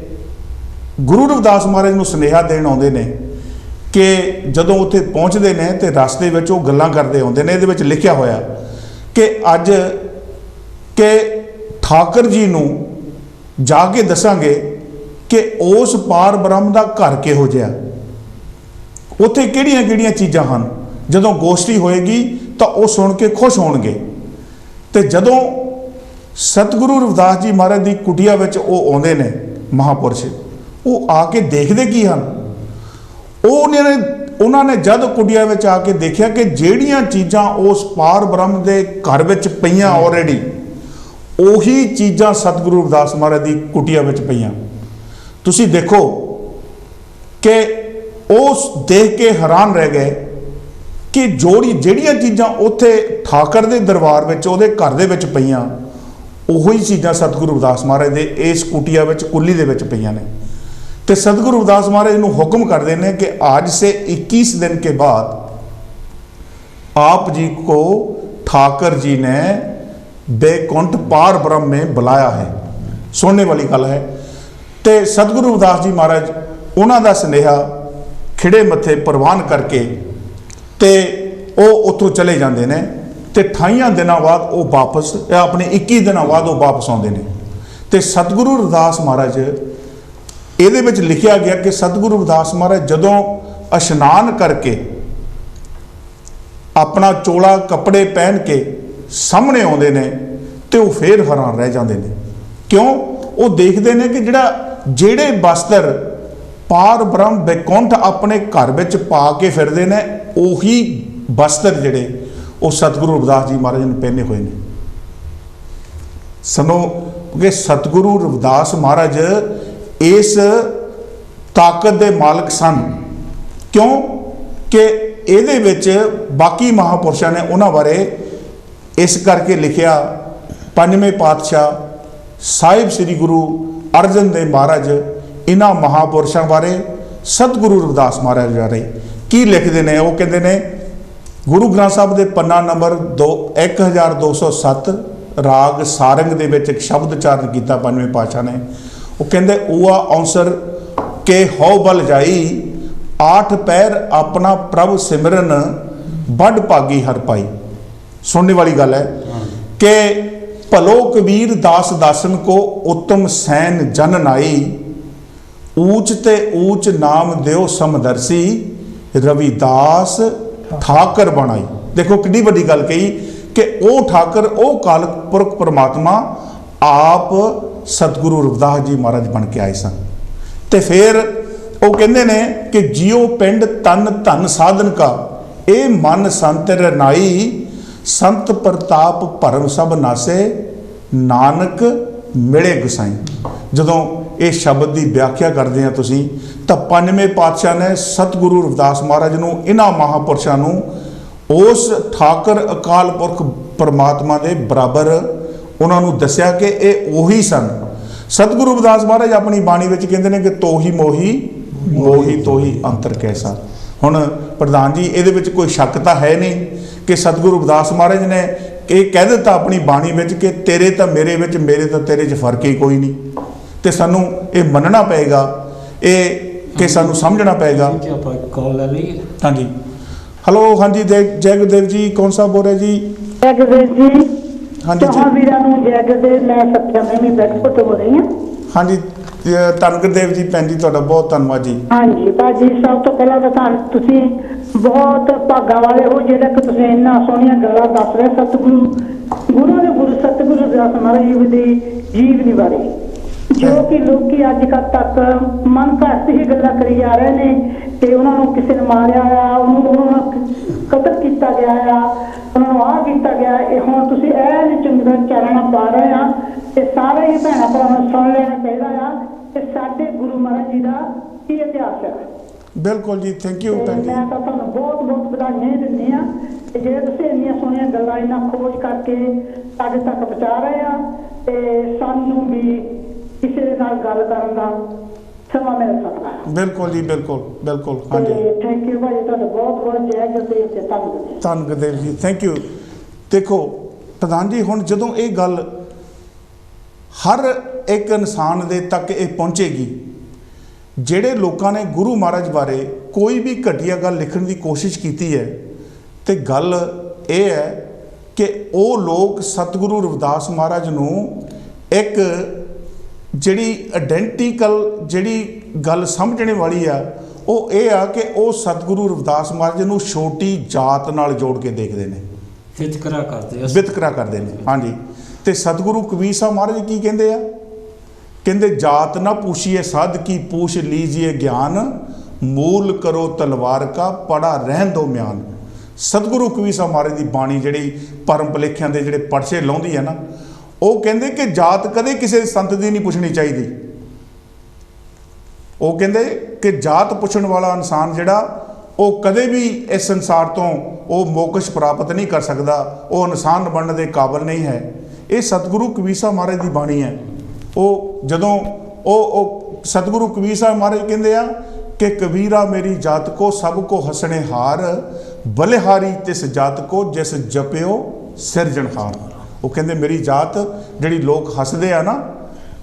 ਗੁਰੂ ਰਵਿਦਾਸ ਮਹਾਰਾਜ ਨੂੰ ਸੁਨੇਹਾ ਦੇਣ ਆਉਂਦੇ ਨੇ ਕਿ ਜਦੋਂ ਉੱਥੇ ਪਹੁੰਚਦੇ ਨੇ ਤੇ ਰਸਤੇ ਵਿੱਚ ਉਹ ਗੱਲਾਂ ਕਰਦੇ ਆਉਂਦੇ ਨੇ। ਇਹਦੇ ਵਿੱਚ ਲਿਖਿਆ ਹੋਇਆ ਕਿ ਅੱਜ ਕਿ ਠਾਕਰ ਜੀ ਨੂੰ ਜਾ ਕੇ ਦੱਸਾਂਗੇ ਕਿ ਉਸ ਪਾਰ ਬ੍ਰਹਮ ਦਾ ਘਰ ਕਿਹੋ ਜਿਹਾ, ਉੱਥੇ ਕਿਹੜੀਆਂ ਕਿਹੜੀਆਂ ਚੀਜ਼ਾਂ ਹਨ। ਜਦੋਂ ਗੋਸ਼ਟੀ ਹੋਏਗੀ ਤਾਂ ਉਹ ਸੁਣ ਕੇ ਖੁਸ਼ ਹੋਣਗੇ। ਤੇ ਜਦੋਂ ਸਤਿਗੁਰੂ ਰਵਿਦਾਸ ਜੀ ਮਹਾਰਾਜ ਦੀ ਕੁਟੀਆ ਵਿੱਚ ਉਹ ਆਉਂਦੇ ਨੇ ਮਹਾਪੁਰਸ਼, ਉਹ ਆ ਕੇ ਦੇਖਦੇ ਕੀ ਹਨ? ਉਹਨਾਂ ਨੇ ਜਦ ਕੁਟੀਆ ਵਿੱਚ ਆ ਕੇ ਦੇਖਿਆ ਕਿ ਜਿਹੜੀਆਂ ਚੀਜ਼ਾਂ ਉਸ ਪਾਰ ਬ੍ਰਹਮ ਦੇ ਘਰ ਵਿੱਚ ਪਈਆਂ ਆਲਰੇਡੀ, ਉਹੀ ਚੀਜ਼ਾਂ ਸਤਿਗੁਰੂ ਰਵਿਦਾਸ ਮਹਾਰਾਜ ਦੀ ਕੁਟੀਆ ਵਿੱਚ ਪਈਆਂ। ਤੁਸੀਂ ਦੇਖੋ ਕਿ ਉਸ ਦੇਖ ਕੇ ਹੈਰਾਨ ਰਹਿ ਗਏ ਕਿ ਜਿਹੜੀਆਂ ਚੀਜ਼ਾਂ ਉੱਥੇ ਠਾਕਰ ਦੇ ਦਰਬਾਰ ਵਿੱਚ, ਉਹਦੇ ਘਰ ਦੇ ਵਿੱਚ ਪਈਆਂ, ਉਹੀ ਚੀਜ਼ਾਂ ਸਤਿਗੁਰੂ ਰਵਿਦਾਸ ਮਹਾਰਾਜ ਦੇ ਇਸ ਕੁਟੀਆ ਵਿੱਚ, ਕੁੱਲੀ ਦੇ ਵਿੱਚ ਪਈਆਂ ਨੇ। ਤੇ ਸਤਿਗੁਰੂ ਰਵਿਦਾਸ ਮਹਾਰਾਜ ਨੂੰ ਹੁਕਮ ਕਰਦੇ ਨੇ ਕਿ आज से 21 दिन के बाद आप जी को ठाकर जी ने बैकुंठ पार ब्रह्म में बुलाया है। सुनने वाली गल है। ਤੇ ਸਤਿਗੁਰੂ ਰਵਿਦਾਸ ਜੀ ਮਹਾਰਾਜ ਉਹਨਾਂ ਦਾ ਸੁਨੇਹਾ ਖਿੜੇ ਮੱਥੇ ਪ੍ਰਵਾਨ ਕਰਕੇ ਤੇ ਉਹ ਉੱਥੋਂ ਚਲੇ ਜਾਂਦੇ ਨੇ। ਤੇ 28 ਦਿਨਾਂ ਬਾਅਦ ਉਹ ਵਾਪਸ, ਆਪਣੇ 21 ਦਿਨਾਂ ਬਾਅਦ ਉਹ ਵਾਪਸ ਆਉਂਦੇ ਨੇ। ਤੇ ਸਤਿਗੁਰੂ ਰਵਿਦਾਸ ਮਹਾਰਾਜ, ਇਹਦੇ ਵਿੱਚ ਲਿਖਿਆ ਗਿਆ ਕਿ ਸਤਿਗੁਰੂ ਰਵਿਦਾਸ ਮਹਾਰਾਜ ਜਦੋਂ ਇਸ਼ਨਾਨ ਕਰਕੇ ਆਪਣਾ ਚੋਲਾ ਕੱਪੜੇ ਪਹਿਨ ਕੇ ਸਾਹਮਣੇ ਆਉਂਦੇ ਨੇ ਤੇ ਉਹ ਫੇਰ ਹੈਰਾਨ ਰਹਿ ਜਾਂਦੇ ਨੇ। ਕਿਉਂ? ਉਹ ਦੇਖਦੇ ਨੇ ਕਿ ਜਿਹੜੇ ਵਸਤਰ ਪਾਰ ਬ੍ਰਹਮ ਬੈਕੁੰਠ ਆਪਣੇ ਘਰ ਵਿੱਚ ਪਾ ਕੇ ਫਿਰਦੇ ਨੇ, ਉਹੀ ਵਸਤਰ ਜਿਹੜੇ ਉਹ ਸਤਿਗੁਰੂ ਰਵਿਦਾਸ ਜੀ ਮਹਾਰਾਜ ਨੇ ਪਹਿਨੇ ਹੋਏ ਨੇ। ਸੁਣੋ ਕਿ ਸਤਿਗੁਰੂ ਰਵਿਦਾਸ ਮਹਾਰਾਜ ਇਸ ਤਾਕਤ ਦੇ ਮਾਲਕ ਸਨ। ਕਿਉਂ ਕਿ ਇਹਦੇ ਵਿੱਚ ਬਾਕੀ ਮਹਾਪੁਰਸ਼ਾਂ ਨੇ ਉਹਨਾਂ ਬਾਰੇ ਇਸ ਕਰਕੇ ਲਿਖਿਆ। ਪੰਜਵੇਂ ਪਾਤਸ਼ਾਹ ਸਾਹਿਬ ਸ੍ਰੀ ਗੁਰੂ ਅਰਜਨ ਦੇਵ ਮਹਾਰਾਜ ਇਹਨਾਂ ਮਹਾਪੁਰਸ਼ਾਂ ਬਾਰੇ, ਸਤਿਗੁਰੂ ਰਵਿਦਾਸ ਮਹਾਰਾਜ ਬਾਰੇ ਕੀ ਲਿਖਦੇ ਨੇ? ਉਹ ਕਹਿੰਦੇ ਨੇ, ਗੁਰੂ ਗ੍ਰੰਥ ਸਾਹਿਬ ਦੇ ਪੰਨਾ ਨੰਬਰ 1207 ਰਾਗ ਸਾਰੰਗ ਦੇ ਵਿੱਚ ਇੱਕ ਸ਼ਬਦ ਉਚਾਰਨ ਕੀਤਾ ਪੰਜਵੇਂ ਪਾਤਸ਼ਾਹ ਨੇ। ਉਹ ਕਹਿੰਦੇ, ਊਆ ਔਂਸਰ ਕੇ ਹਉ ਬਲ ਜਾਈ, ਆਠ ਪੈਰ ਆਪਣਾ ਪ੍ਰਭ ਸਿਮਰਨ, ਵੱਡ ਭਾਗੀ ਹਰ ਪਾਈ। ਸੁਣਨੇ ਵਾਲੀ ਗੱਲ ਹੈ ਕਿ ਭਲੋ ਕਬੀਰ ਦਾਸ ਦਾਸਨ ਕੋ ਉੱਤਮ ਸੈਨ ਜਨ ਨਾਈ, ਊਚ ਤੇ ਊਚ ਨਾਮ ਦਿਓ ਸਮਦਰਸੀ, ਰਵਿਦਾਸ ਠਾਕਰ ਬਣਾਈ। ਦੇਖੋ ਕਿੰਨੀ ਵੱਡੀ ਗੱਲ ਕਹੀ ਕਿ ਉਹ ਠਾਕਰ, ਉਹ ਕਾਲ ਪੁਰਖ ਪਰਮਾਤਮਾ ਆਪ ਸਤਿਗੁਰੂ ਰਵਿਦਾਸ ਜੀ ਮਹਾਰਾਜ ਬਣ ਕੇ ਆਏ ਸਨ। ਤੇ ਫਿਰ ਉਹ ਕਹਿੰਦੇ ਨੇ ਕਿ ਜਿਉ ਪਿੰਡ ਤਨ ਧਨ ਸਾਧਨ ਕਾ, ਇਹ ਮਨ ਸੰਤ ਰਨਾਈ, ਸੰਤ ਪ੍ਰਤਾਪ ਭਰਮ ਸਭ ਨਾਸੇ, ਨਾਨਕ ਮਿਲੇ ਗੁਸਾਈ। ਜਦੋਂ ਇਹ ਸ਼ਬਦ ਦੀ ਵਿਆਖਿਆ ਕਰਦੇ ਆ ਤੁਸੀਂ, ਤਾਂ ਪੰਜਵੇਂ ਪਾਤਸ਼ਾਹ ਨੇ ਸਤਿਗੁਰੂ ਰਵਿਦਾਸ ਮਹਾਰਾਜ ਨੂੰ, ਇਹਨਾਂ ਮਹਾਪੁਰਸ਼ਾਂ ਨੂੰ ਉਸ ਠਾਕਰ ਅਕਾਲ ਪੁਰਖ ਪਰਮਾਤਮਾ ਦੇ ਬਰਾਬਰ ਉਹਨਾਂ ਨੂੰ ਦੱਸਿਆ ਕਿ ਇਹ ਉਹੀ ਸਨ। ਸਤਿਗੁਰੂ ਰਵਿਦਾਸ ਮਹਾਰਾਜ ਆਪਣੀ ਬਾਣੀ ਵਿੱਚ ਕਹਿੰਦੇ ਨੇ ਕਿ ਤੋਹੀ ਮੋਹੀ, ਮੋਹੀ ਤੋਹੀ ਅੰਤਰ ਕੈਸਾ। ਹੁਣ ਪ੍ਰਧਾਨ ਜੀ, ਇਹਦੇ ਵਿੱਚ ਕੋਈ ਸ਼ੱਕ ਤਾਂ ਹੈ ਨਹੀਂ ਕਿ ਸਤਿਗੁਰੂ ਰਵਿਦਾਸ ਮਹਾਰਾਜ ਨੇ ਇਹ ਕਹਿ ਦਿੱਤਾ ਆਪਣੀ ਬਾਣੀ ਵਿੱਚ ਕਿ ਤੇਰੇ ਤਾਂ ਮੇਰੇ ਵਿੱਚ, ਮੇਰੇ ਤਾਂ ਤੇਰੇ 'ਚ ਫਰਕ ਹੀ ਕੋਈ ਨਹੀਂ। ਤੇ ਸਾਨੂੰ ਇਹ ਮੰਨਣਾ ਪਏਗਾ, ਇਹ ਕਿ ਸਾਨੂੰ ਸਮਝਣਾ ਪਏਗਾ। कॉल ले ली। हाँ जी, हेलो। हाँ जी, जय गुरुदेव जी। कौन सा बोल रहे जी? जय गुरुदेव जी। हाँ जी, हाँ वीरा नूं जय गुरुदेव। मैं सत्या में बैठक तो हो रही हूँ। हाँ जी, ਧੰਨ ਗੁਰਦੇਵ ਜੀ। ਭੈਣ ਜੀ ਤੁਹਾਡਾ ਬਹੁਤ ਧੰਨਵਾਦ ਜੀ। ਹਾਂਜੀ ਭਾਜੀ, ਸਭ ਤੋਂ ਪਹਿਲਾਂ ਤਾਂ ਤੁਸੀਂ ਬਹੁਤ ਭਾਗਾਂ ਵਾਲੇ ਹੋ ਜਿਹੜਾ ਕਿ ਤੁਸੀਂ ਇੰਨਾ ਸੋਹਣੀਆਂ ਗੱਲਾਂ ਦੱਸ ਰਹੇ ਸਤਿਗੁਰੂ, ਗੁਰੂ ਦੇ ਗੁਰੂ ਸਤਿਗੁਰੂ ਰਵਿਦਾਸ ਮਹਾਰਾਜ ਜੀ ਦੀ ਜੀਵਨੀ ਬਾਰੇ, ਜੋ ਕਿ ਲੋਕੀ ਅੱਜ ਤੱਕ ਮਨ ਘੜਤ ਹੀ ਗੱਲਾਂ ਕਰੀ ਜਾ ਰਹੇ ਨੇ ਤੇ ਉਹਨਾਂ ਨੂੰ ਕਿਸੇ ਨੇ ਮਾਰਿਆ ਆ, ਉਹਨੂੰ ਕਤਲ ਕੀਤਾ ਗਿਆ ਆ, ਉਹਨਾਂ ਨੂੰ ਆਹ ਕੀਤਾ ਗਿਆ। ਇਹ ਹੁਣ ਤੁਸੀਂ ਇਹ ਚੰਗਾ ਚਾਨਣਾ ਪਾ ਰਹੇ ਆ ਤੇ ਸਾਰੇ ਹੀ ਭੈਣਾਂ ਭਰਾਵਾਂ ਨੂੰ ਸੁਣ ਲੈਣਾ ਚਾਹੀਦਾ ਆ ਕਿ ਸਾਡੇ ਗੁਰੂ ਮਹਾਰਾਜ ਜੀ ਦਾ ਕੀ ਇਤਿਹਾਸ ਹੈ। ਬਿਲਕੁਲ ਜੀ, ਥੈਂਕ ਯੂ, ਤੇ ਥੈਂਕ ਮੈਂ ਯੂ। ਤਾਂ ਤੁਹਾਨੂੰ ਬਹੁਤ ਬਹੁਤ ਵਧਾਈਆਂ ਹੀ ਦਿੰਦੀ ਆ ਤੇ ਜਿਹੜੇ ਤੁਸੀਂ ਇੰਨੀਆਂ ਸੋਹਣੀਆਂ ਗੱਲਾਂ ਇਹਨਾਂ ਖੋਜ ਕਰਕੇ ਸਾਡੇ ਤੱਕ ਪਹੁੰਚਾ ਰਹੇ ਆ ਤੇ ਸਾਨੂੰ ਵੀ ਕਿਸੇ ਦੇ ਨਾਲ ਗੱਲ ਕਰਨ ਦਾ ਸਮਾਂ ਮਿਲ ਸਕਦਾ। ਬਿਲਕੁਲ ਜੀ, ਬਿਲਕੁਲ ਬਿਲਕੁਲ, ਹਾਂਜੀ। ਥੈਂਕ ਯੂ ਭਾਈ, ਤੁਹਾਡਾ ਬਹੁਤ ਬਹੁਤ ਜੈ ਗੁਰਦੇਵ ਤੇ ਧੰਨਵਾਦ। ਧੰਨਵਾਦ ਜੀ, ਥੈਂਕ ਯੂ। ਦੇਖੋ ਪ੍ਰਧਾਨ ਜੀ, ਹੁਣ ਜਦੋਂ ਇਹ ਗੱਲ ਹਰ ਇੱਕ ਇਨਸਾਨ ਦੇ ਤੱਕ ਇਹ ਪਹੁੰਚੇਗੀ, ਜਿਹੜੇ ਲੋਕਾਂ ਨੇ ਗੁਰੂ ਮਹਾਰਾਜ ਬਾਰੇ ਕੋਈ ਵੀ ਘਟੀਆ ਗੱਲ ਲਿਖਣ ਦੀ ਕੋਸ਼ਿਸ਼ ਕੀਤੀ ਹੈ, ਤੇ ਗੱਲ ਇਹ ਹੈ ਕਿ ਉਹ ਲੋਕ ਸਤਿਗੁਰੂ ਰਵਿਦਾਸ ਮਹਾਰਾਜ ਨੂੰ ਇੱਕ ਜਿਹੜੀ ਆਇਡੈਂਟੀਕਲ ਜਿਹੜੀ ਗੱਲ ਸਮਝਣੇ ਵਾਲੀ ਆ, ਉਹ ਇਹ ਆ ਕਿ ਉਹ ਸਤਿਗੁਰੂ ਰਵਿਦਾਸ ਮਹਾਰਾਜ ਨੂੰ ਛੋਟੀ ਜਾਤ ਨਾਲ ਜੋੜ ਕੇ ਦੇਖਦੇ ਨੇ, ਵਿਤਕਰਾ ਕਰਦੇ ਵਿਤਕਰਾ ਕਰਦੇ ਨੇ। ਹਾਂਜੀ, ਤੇ ਸਤਿਗੁਰੂ ਕਬੀਰ ਸਾਹਿਬ ਮਹਾਰਾਜ ਕੀ ਕਹਿੰਦੇ ਆ? ਕਹਿੰਦੇ ਜਾਤ ਨਾ ਪੂਛੀਏ ਸਾਧ ਕੀ ਪੂਛ ਲੀਜੀਏ ਗਿਆਨ, ਮੂਲ ਕਰੋ ਤਲਵਾਰ ਕਾ ਪੜਾ ਰਹਿਣ ਦੋ ਮਿਆਨ। ਸਤਿਗੁਰੂ ਕਬੀਰ ਸਾਹਿਬ ਮਹਾਰਾਜ ਦੀ ਬਾਣੀ ਜਿਹੜੀ ਪਰਮ ਭਲੇਖਿਆਂ ਦੇ ਜਿਹੜੇ ਪਰਚੇ ਲਾਉਂਦੀ ਹੈ ਨਾ, ਉਹ ਕਹਿੰਦੇ ਕਿ ਜਾਤ ਕਦੇ ਕਿਸੇ ਸੰਤ ਦੀ ਨਹੀਂ ਪੁੱਛਣੀ ਚਾਹੀਦੀ। ਉਹ ਕਹਿੰਦੇ ਕਿ ਜਾਤ ਪੁੱਛਣ ਵਾਲਾ ਇਨਸਾਨ ਜਿਹੜਾ, ਉਹ ਕਦੇ ਵੀ ਇਸ ਸੰਸਾਰ ਤੋਂ ਉਹ ਮੋਕਸ਼ ਪ੍ਰਾਪਤ ਨਹੀਂ ਕਰ ਸਕਦਾ, ਉਹ ਇਨਸਾਨ ਬਣਨ ਦੇ ਕਾਬਿਲ ਨਹੀਂ ਹੈ। ਇਹ ਸਤਿਗੁਰੂ ਕਬੀਰ ਸਾਹਿਬ ਮਹਾਰਾਜ ਦੀ ਬਾਣੀ ਹੈ। ਉਹ ਜਦੋਂ ਉਹ ਸਤਿਗੁਰੂ ਕਬੀਰ ਸਾਹਿਬ ਮਹਾਰਾਜ ਕਹਿੰਦੇ ਆ ਕਿ ਕਬੀਰਾ ਮੇਰੀ ਜਾਤ ਕੋ ਸਭ ਕੋ ਹਸਣੇ ਹਾਰ, ਬਲਿਹਾਰੀ ਤਿਸ ਜਾਤ ਕੋ ਜਿਸ ਜਪਿਓ ਸਿਰਜਣਹਾਰ। ਉਹ ਕਹਿੰਦੇ ਮੇਰੀ ਜਾਤ ਜਿਹੜੀ ਲੋਕ ਹੱਸਦੇ ਆ ਨਾ,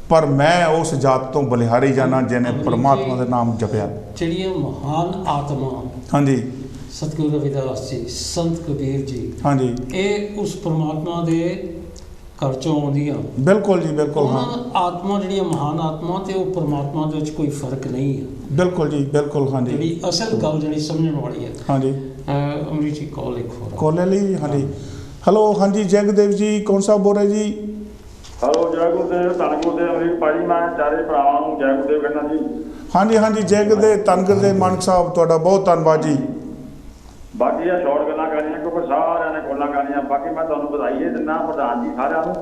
ਪਰ ਮੈਂ ਉਸ ਜਾਤ ਤੋਂ ਬਲਿਹਾਰੀ ਜਾਣਾ ਜਿਹਨੇ ਪਰਮਾਤਮਾ ਦਾ ਨਾਮ ਜਪਿਆ। ਜਿਹੜੀਆਂ ਮਹਾਨ ਆਤਮਾ, ਹਾਂਜੀ, ਸਤਿਗੁਰੂ ਰਵਿਦਾਸ ਜੀ, ਸੰਤ ਕਬੀਰ ਜੀ, ਹਾਂਜੀ, ਇਹ ਉਸ ਪਰਮਾਤਮਾ ਦੇ ਘਰ ਚੋਂ ਆਉਂਦੀਆਂ। ਬਿਲਕੁਲ ਜੀ, ਬਿਲਕੁਲ। ਹਾਂ, ਆਤਮਾ ਜਿਹੜੀਆਂ ਮਹਾਨ ਆਤਮਾ ਤੇ ਉਹ ਪਰਮਾਤਮਾ ਦੇ ਵਿੱਚ ਕੋਈ ਫਰਕ ਨਹੀਂ ਹੈ। ਬਿਲਕੁਲ ਜੀ, ਬਿਲकुल। ਹਾਂਜੀ, ਜਿਹੜੀ ਅਸਲ ਗੱਲ ਜਿਹੜੀ ਸਮਝਣ ਵਾਲੀ ਹੈ। ਹਾਂਜੀ, अमरीत जी कॉल एक हो रहा है। कॉल ली। हाँ जी, हेलो। हाँ जी, जय गुरुदेव जी, कौन सा बोल रहे जी? हेलो, जय गुरुदेव, धन गुरुदेव अमरीत भाजी, मैं चारे भरावां नूं जय गुरुदेव कहना जी। हाँ जी, हाँ जी, जय गुरुदेव, धन गुरुदेव मानक साहब, तुहाडा बहुत धन्यवाद जी। बाकी ये शॉर्ट गल्लां करनियां क्योंकि सारिਆਂ ने कॉलां करनियां। बाकी मैं तुहानूं बधाई ये दिंदा प्रधान जी सारिਆਂ ਨੂੰ,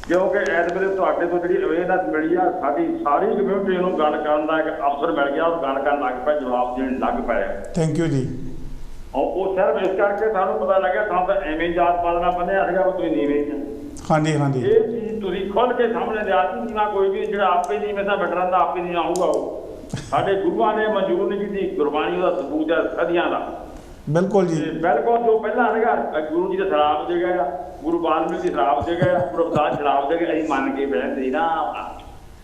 क्योंकि इस वेले तुहाडे तो जिहड़ी अवेयरनेस मिली आ, साडी सारी कम्यूनिटी ਨੂੰ ਗੱਲ ਕਰਨ ਦਾ ਇੱਕ अवसर मिल गया और ਗੱਲ ਕਰਨ ਲੱਗ ਪਏ, जवाब देण लग पए। थैंक यू जी। और वो सिर्फ इस करके सानूं पता लग्या ਸਾਨੂੰ ਤਾਂ ਐਵੇਂ ਜਾਤ ਪਾਲਣਾ ਬੰਨਿਆ ਸੀਗਾ ਕੋਈ ਨੀਵੇਂ ਚ। हाँ जी, हाँ जी, ਇਹ ਚੀਜ਼ ਤੁਸੀਂ ਖੁੱਲ ਕੇ ਸਾਹਮਣੇ ਲਿਆ ਸੀ ਨਾ, ਕੋਈ ਵੀ ਜਿਹੜਾ ਆਪੇ ਨਹੀਂ ਮੈਸਾਂ ਬਟਰਾਂ ਦਾ ਆਪੇ ਨਹੀਂ ਆਊਗਾ। ਉਹ ਸਾਡੇ ਗੁਰੂਆਂ ਨੇ ਮਨਜ਼ੂਰ ਨਹੀਂ ਕੀਤੀ, ਗੁਰਬਾਣੀ ਉਹਦਾ ਸਬੂਤ ਹੈ ਸਦੀਆਂ ਦਾ। बिल्कुल जी, ਬਿਲਕੁਲ ਜੋ ਪਹਿਲਾਂ ਸੀਗਾ ਗੁਰੂ ਜੀ ਦੇ ਸ਼ਰਾਬ ਦੇ ਗਏ ਆ, ਗੁਰੂ ਬਾਲਮੀਕ ਦੀ ਸ਼ਰਾਬ ਦੇ ਗਏ ਆ, ਗੁਰੂ ਰਵਿਦਾਸ ਸ਼ਰਾਬ ਦੇ ਗਏ, ਅਸੀਂ ਮੰਨ ਕੇ ਬੈਠਦੇ ਨਾ।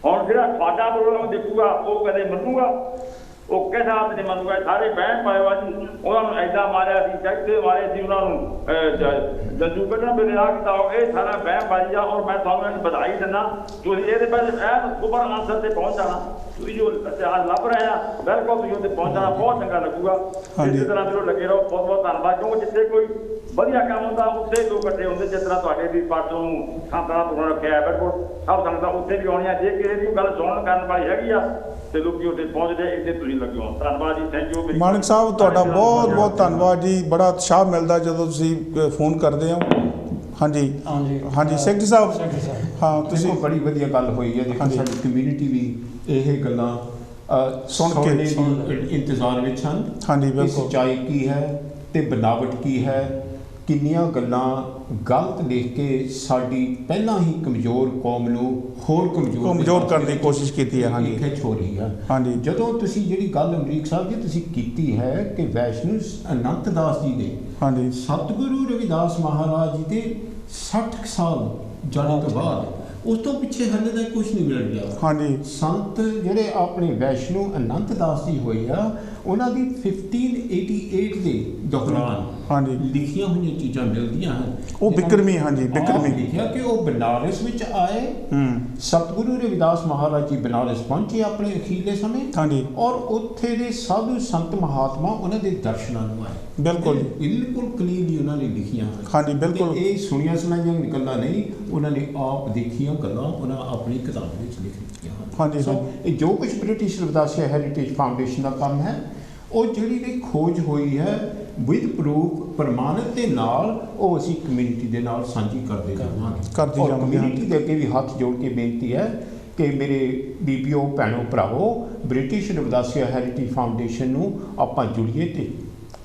ਹੁਣ ਜਿਹੜਾ ਸਾਡਾ ਪ੍ਰੋਗਰਾਮ ਦੇਖੂਗਾ ਉਹ ਕਦੇ ਮੰਨੂਗਾ, ਉਹ ਕਿਸੇ ਹੱਥ ਨਹੀਂ ਮੰਨੂਗਾ। ਸਾਰੇ ਬਹਿਣ ਪਾਏ ਵਾ ਜੀ, ਉਹਨਾਂ ਨੂੰ ਐਦਾਂ ਮਾਰਿਆ ਸੀ, ਜੱਗੇ ਮਾਰੇ ਸੀ, ਉਹਨਾਂ ਨੂੰ ਜੰਜੂ ਕੱਢਣ ਵੇਲੇ ਆ ਕੀਤਾ। ਇਹ ਸਾਰਾ ਬਹਿਣ ਬਾਜੀ ਆ। ਔਰ ਮੈਂ ਤੁਹਾਨੂੰ ਵਧਾਈ ਦਿੰਦਾ, ਤੁਸੀਂ ਇਹਦੇ ਪਹਿਲੇ ਐਨ ਸੁਪਰ ਆਨਸਰ ਤੇ ਪਹੁੰਚ ਜਾਣਾ। ਤੁਸੀਂ ਜੋ ਇਤਿਹਾਸ ਲੱਭ ਰਹੇ ਆ, ਬਿਲਕੁਲ ਤੁਸੀਂ ਉੱਥੇ ਪਹੁੰਚਣਾ, ਬਹੁਤ ਚੰਗਾ ਲੱਗੂਗਾ। ਇਸੇ ਤਰ੍ਹਾਂ ਜਦੋਂ ਲੱਗੇ ਰਹੋ। ਬਹੁਤ ਬਹੁਤ ਧੰਨਵਾਦ। ਕਿਉਂਕਿ ਜਿੱਥੇ ਕੋਈ ਵਧੀਆ ਕੰਮ ਹੁੰਦਾ ਉੱਥੇ ਲੋਕ ਇਕੱਠੇ ਹੁੰਦੇ। ਜਿਸ ਤਰ੍ਹਾਂ ਤੁਹਾਡੇ ਵੀ ਪਾਸੋਂ ਸੰਤਾਂ ਦਾ ਪ੍ਰੋਗਰਾਮ ਰੱਖਿਆ ਹੈ, ਬਿਲਕੁਲ ਸਭ ਸੰਗਤਾਂ ਉੱਥੇ ਵੀ ਆਉਣੀਆਂ। ਜੇ ਕਿਸੇ ਦੀ ਗੱਲ ਸੁਣਨ ਕਰਨ ਵਾਲੀ ਹੈਗੀ ਆ ਤੇ ਲੋਕੀ ਉੱਥੇ ਪਹੁੰਚਦੇ, ਇੱਥੇ ਤੁਸੀਂ ਲੱਗੇ ਹੋ। ਧੰਨਵਾਦ ਜੀ, ਥੈਂਕ ਯੂ। ਮਾਨਕ ਸਾਹਿਬ ਤੁਹਾਡਾ ਬਹੁਤ ਬਹੁਤ ਧੰਨਵਾਦ ਜੀ। ਬੜਾ ਉਤਸ਼ਾਹ ਮਿਲਦਾ ਜਦੋਂ ਤੁਸੀਂ ਫੋਨ ਕਰਦੇ ਹੋ। ਹਾਂਜੀ, ਹਾਂਜੀ, ਸੈਕਟਰੀ ਸਾਹਿਬ। ਹਾਂ, ਤੁਸੀਂ ਬੜੀ ਵਧੀਆ ਗੱਲ ਹੋਈ ਹੈ। ਦੇਖੋ ਸਾਡੀ ਕਮਿਊਨਿਟੀ ਵੀ ਇਹ ਗੱਲਾਂ ਸੁਣ ਕੇ ਇੰਤਜ਼ਾਰ ਵਿੱਚ ਹਨ। ਹਾਂਜੀ, ਬਿਲਕੁਲ। ਸੱਚਾਈ ਕੀ ਹੈ ਤੇ ਬਨਾਵਟ ਕੀ ਹੈ, ਕਿੰਨੀਆਂ ਗੱਲਾਂ ਗਲਤ ਲਿਖ ਕੇ ਸਾਡੀ ਪਹਿਲਾਂ ਹੀ ਕਮਜ਼ੋਰ ਕੌਮ ਨੂੰ ਹੋਰ ਕਮਜ਼ੋਰ ਕਰਨ ਦੀ ਕੋਸ਼ਿਸ਼ ਕੀਤੀ ਹੈ। ਹਾਂਜੀ, ਖਿੱਚ ਹੋ ਰਹੀ ਹੈ। ਹਾਂਜੀ, ਜਦੋਂ ਤੁਸੀਂ ਜਿਹੜੀ ਗੱਲ ਅਮਰੀਕ ਸਾਹਿਬ ਜੀ ਤੁਸੀਂ ਕੀਤੀ ਹੈ ਕਿ ਵੈਸ਼ਨੂ ਅਨੰਤ ਦਾਸ ਜੀ ਦੇ, ਹਾਂਜੀ, ਸਤਿਗੁਰੂ ਰਵਿਦਾਸ ਮਹਾਰਾਜ ਜੀ ਦੇ 60 ਸਾਲ ਜਾਣ ਤੋਂ ਬਾਅਦ ਉਸ ਤੋਂ ਪਿੱਛੇ ਹਾਲੇ ਤੱਕ ਕੁਝ ਨਹੀਂ ਮਿਲ ਰਿਹਾ। ਹਾਂਜੀ, ਸੰਤ ਜਿਹੜੇ ਆਪਣੇ ਵੈਸ਼ਨੂ ਅਨੰਤ ਦਾਸ ਜੀ ਹੋਏ ਆ, ਉਹਨਾਂ ਦੀ 1588 ਦੇ ਦੌਰਾਨ ਹਾਂਜੀ ਲਿਖੀਆਂ ਹੋਈਆਂ ਚੀਜ਼ਾਂ ਮਿਲਦੀਆਂ ਹਨ। ਉਹ ਬਿਕਰਮੀ, ਹਾਂਜੀ, ਬਿਕਰਮੀ ਲਿਖਿਆ ਕਿ ਉਹ ਬਨਾਰਸ ਵਿੱਚ ਆਏ। ਸਤਿਗੁਰੂ ਰਵਿਦਾਸ ਮਹਾਰਾਜ ਜੀ ਬਨਾਰਸ ਪਹੁੰਚੇ ਆਪਣੇ ਅਖੀਰਲੇ ਸਮੇਂ। ਹਾਂਜੀ, ਔਰ ਉੱਥੇ ਦੇ ਸਾਧੂ ਸੰਤ ਮਹਾਤਮਾ ਉਹਨਾਂ ਦੇ ਦਰਸ਼ਨਾਂ ਨੂੰ ਆਏ। ਬਿਲਕੁਲ, ਬਿਲਕੁਲ ਕਲੀਅਰਲੀ ਉਹਨਾਂ ਨੇ ਲਿਖੀਆਂ ਹਨ। ਹਾਂਜੀ, ਬਿਲਕੁਲ। ਇਹ ਸੁਣੀਆਂ ਸੁਣਾਈਆਂ ਗੱਲਾਂ ਨਹੀਂ, ਉਹਨਾਂ ਨੇ ਆਪ ਦੇਖੀਆਂ ਗੱਲਾਂ ਉਹਨਾਂ ਆਪਣੀ ਕਿਤਾਬ ਵਿੱਚ ਲਿਖ ਦਿੱਤੀਆਂ ਹਨ। ਹਾਂਜੀ, ਸੋ ਇਹ ਜੋ ਕੁਝ ਬ੍ਰਿਟਿਸ਼ ਰਵਿਦਾਸੀਆ ਹੈਰੀਟੇਜ ਫਾਊਂਡੇਸ਼ਨ ਦਾ ਕੰਮ ਹੈ, ਉਹ ਜਿਹੜੀ ਵੀ ਖੋਜ ਹੋਈ ਹੈ ਵਿਦ ਪ੍ਰੂਫ ਪ੍ਰਮਾਣਿਤ ਦੇ ਨਾਲ, ਉਹ ਅਸੀਂ ਕਮਿਊਨਿਟੀ ਦੇ ਨਾਲ ਸਾਂਝੀ ਕਰਦੇ ਜਾਵਾਂਗੇ। ਔਰ ਕਮਿਊਨਿਟੀ ਦੇ ਅੱਗੇ ਵੀ ਹੱਥ ਜੋੜ ਕੇ ਬੇਨਤੀ ਹੈ ਕਿ ਮੇਰੇ ਬੀਬੀਓ ਭੈਣੋ ਭਰਾਵੋ ਬ੍ਰਿਟਿਸ਼ ਰਵਿਦਾਸੀਆ ਹੈਰੀਟੇਜ ਫਾਊਂਡੇਸ਼ਨ ਨੂੰ ਆਪਾਂ ਜੁੜੀਏ ਤੇ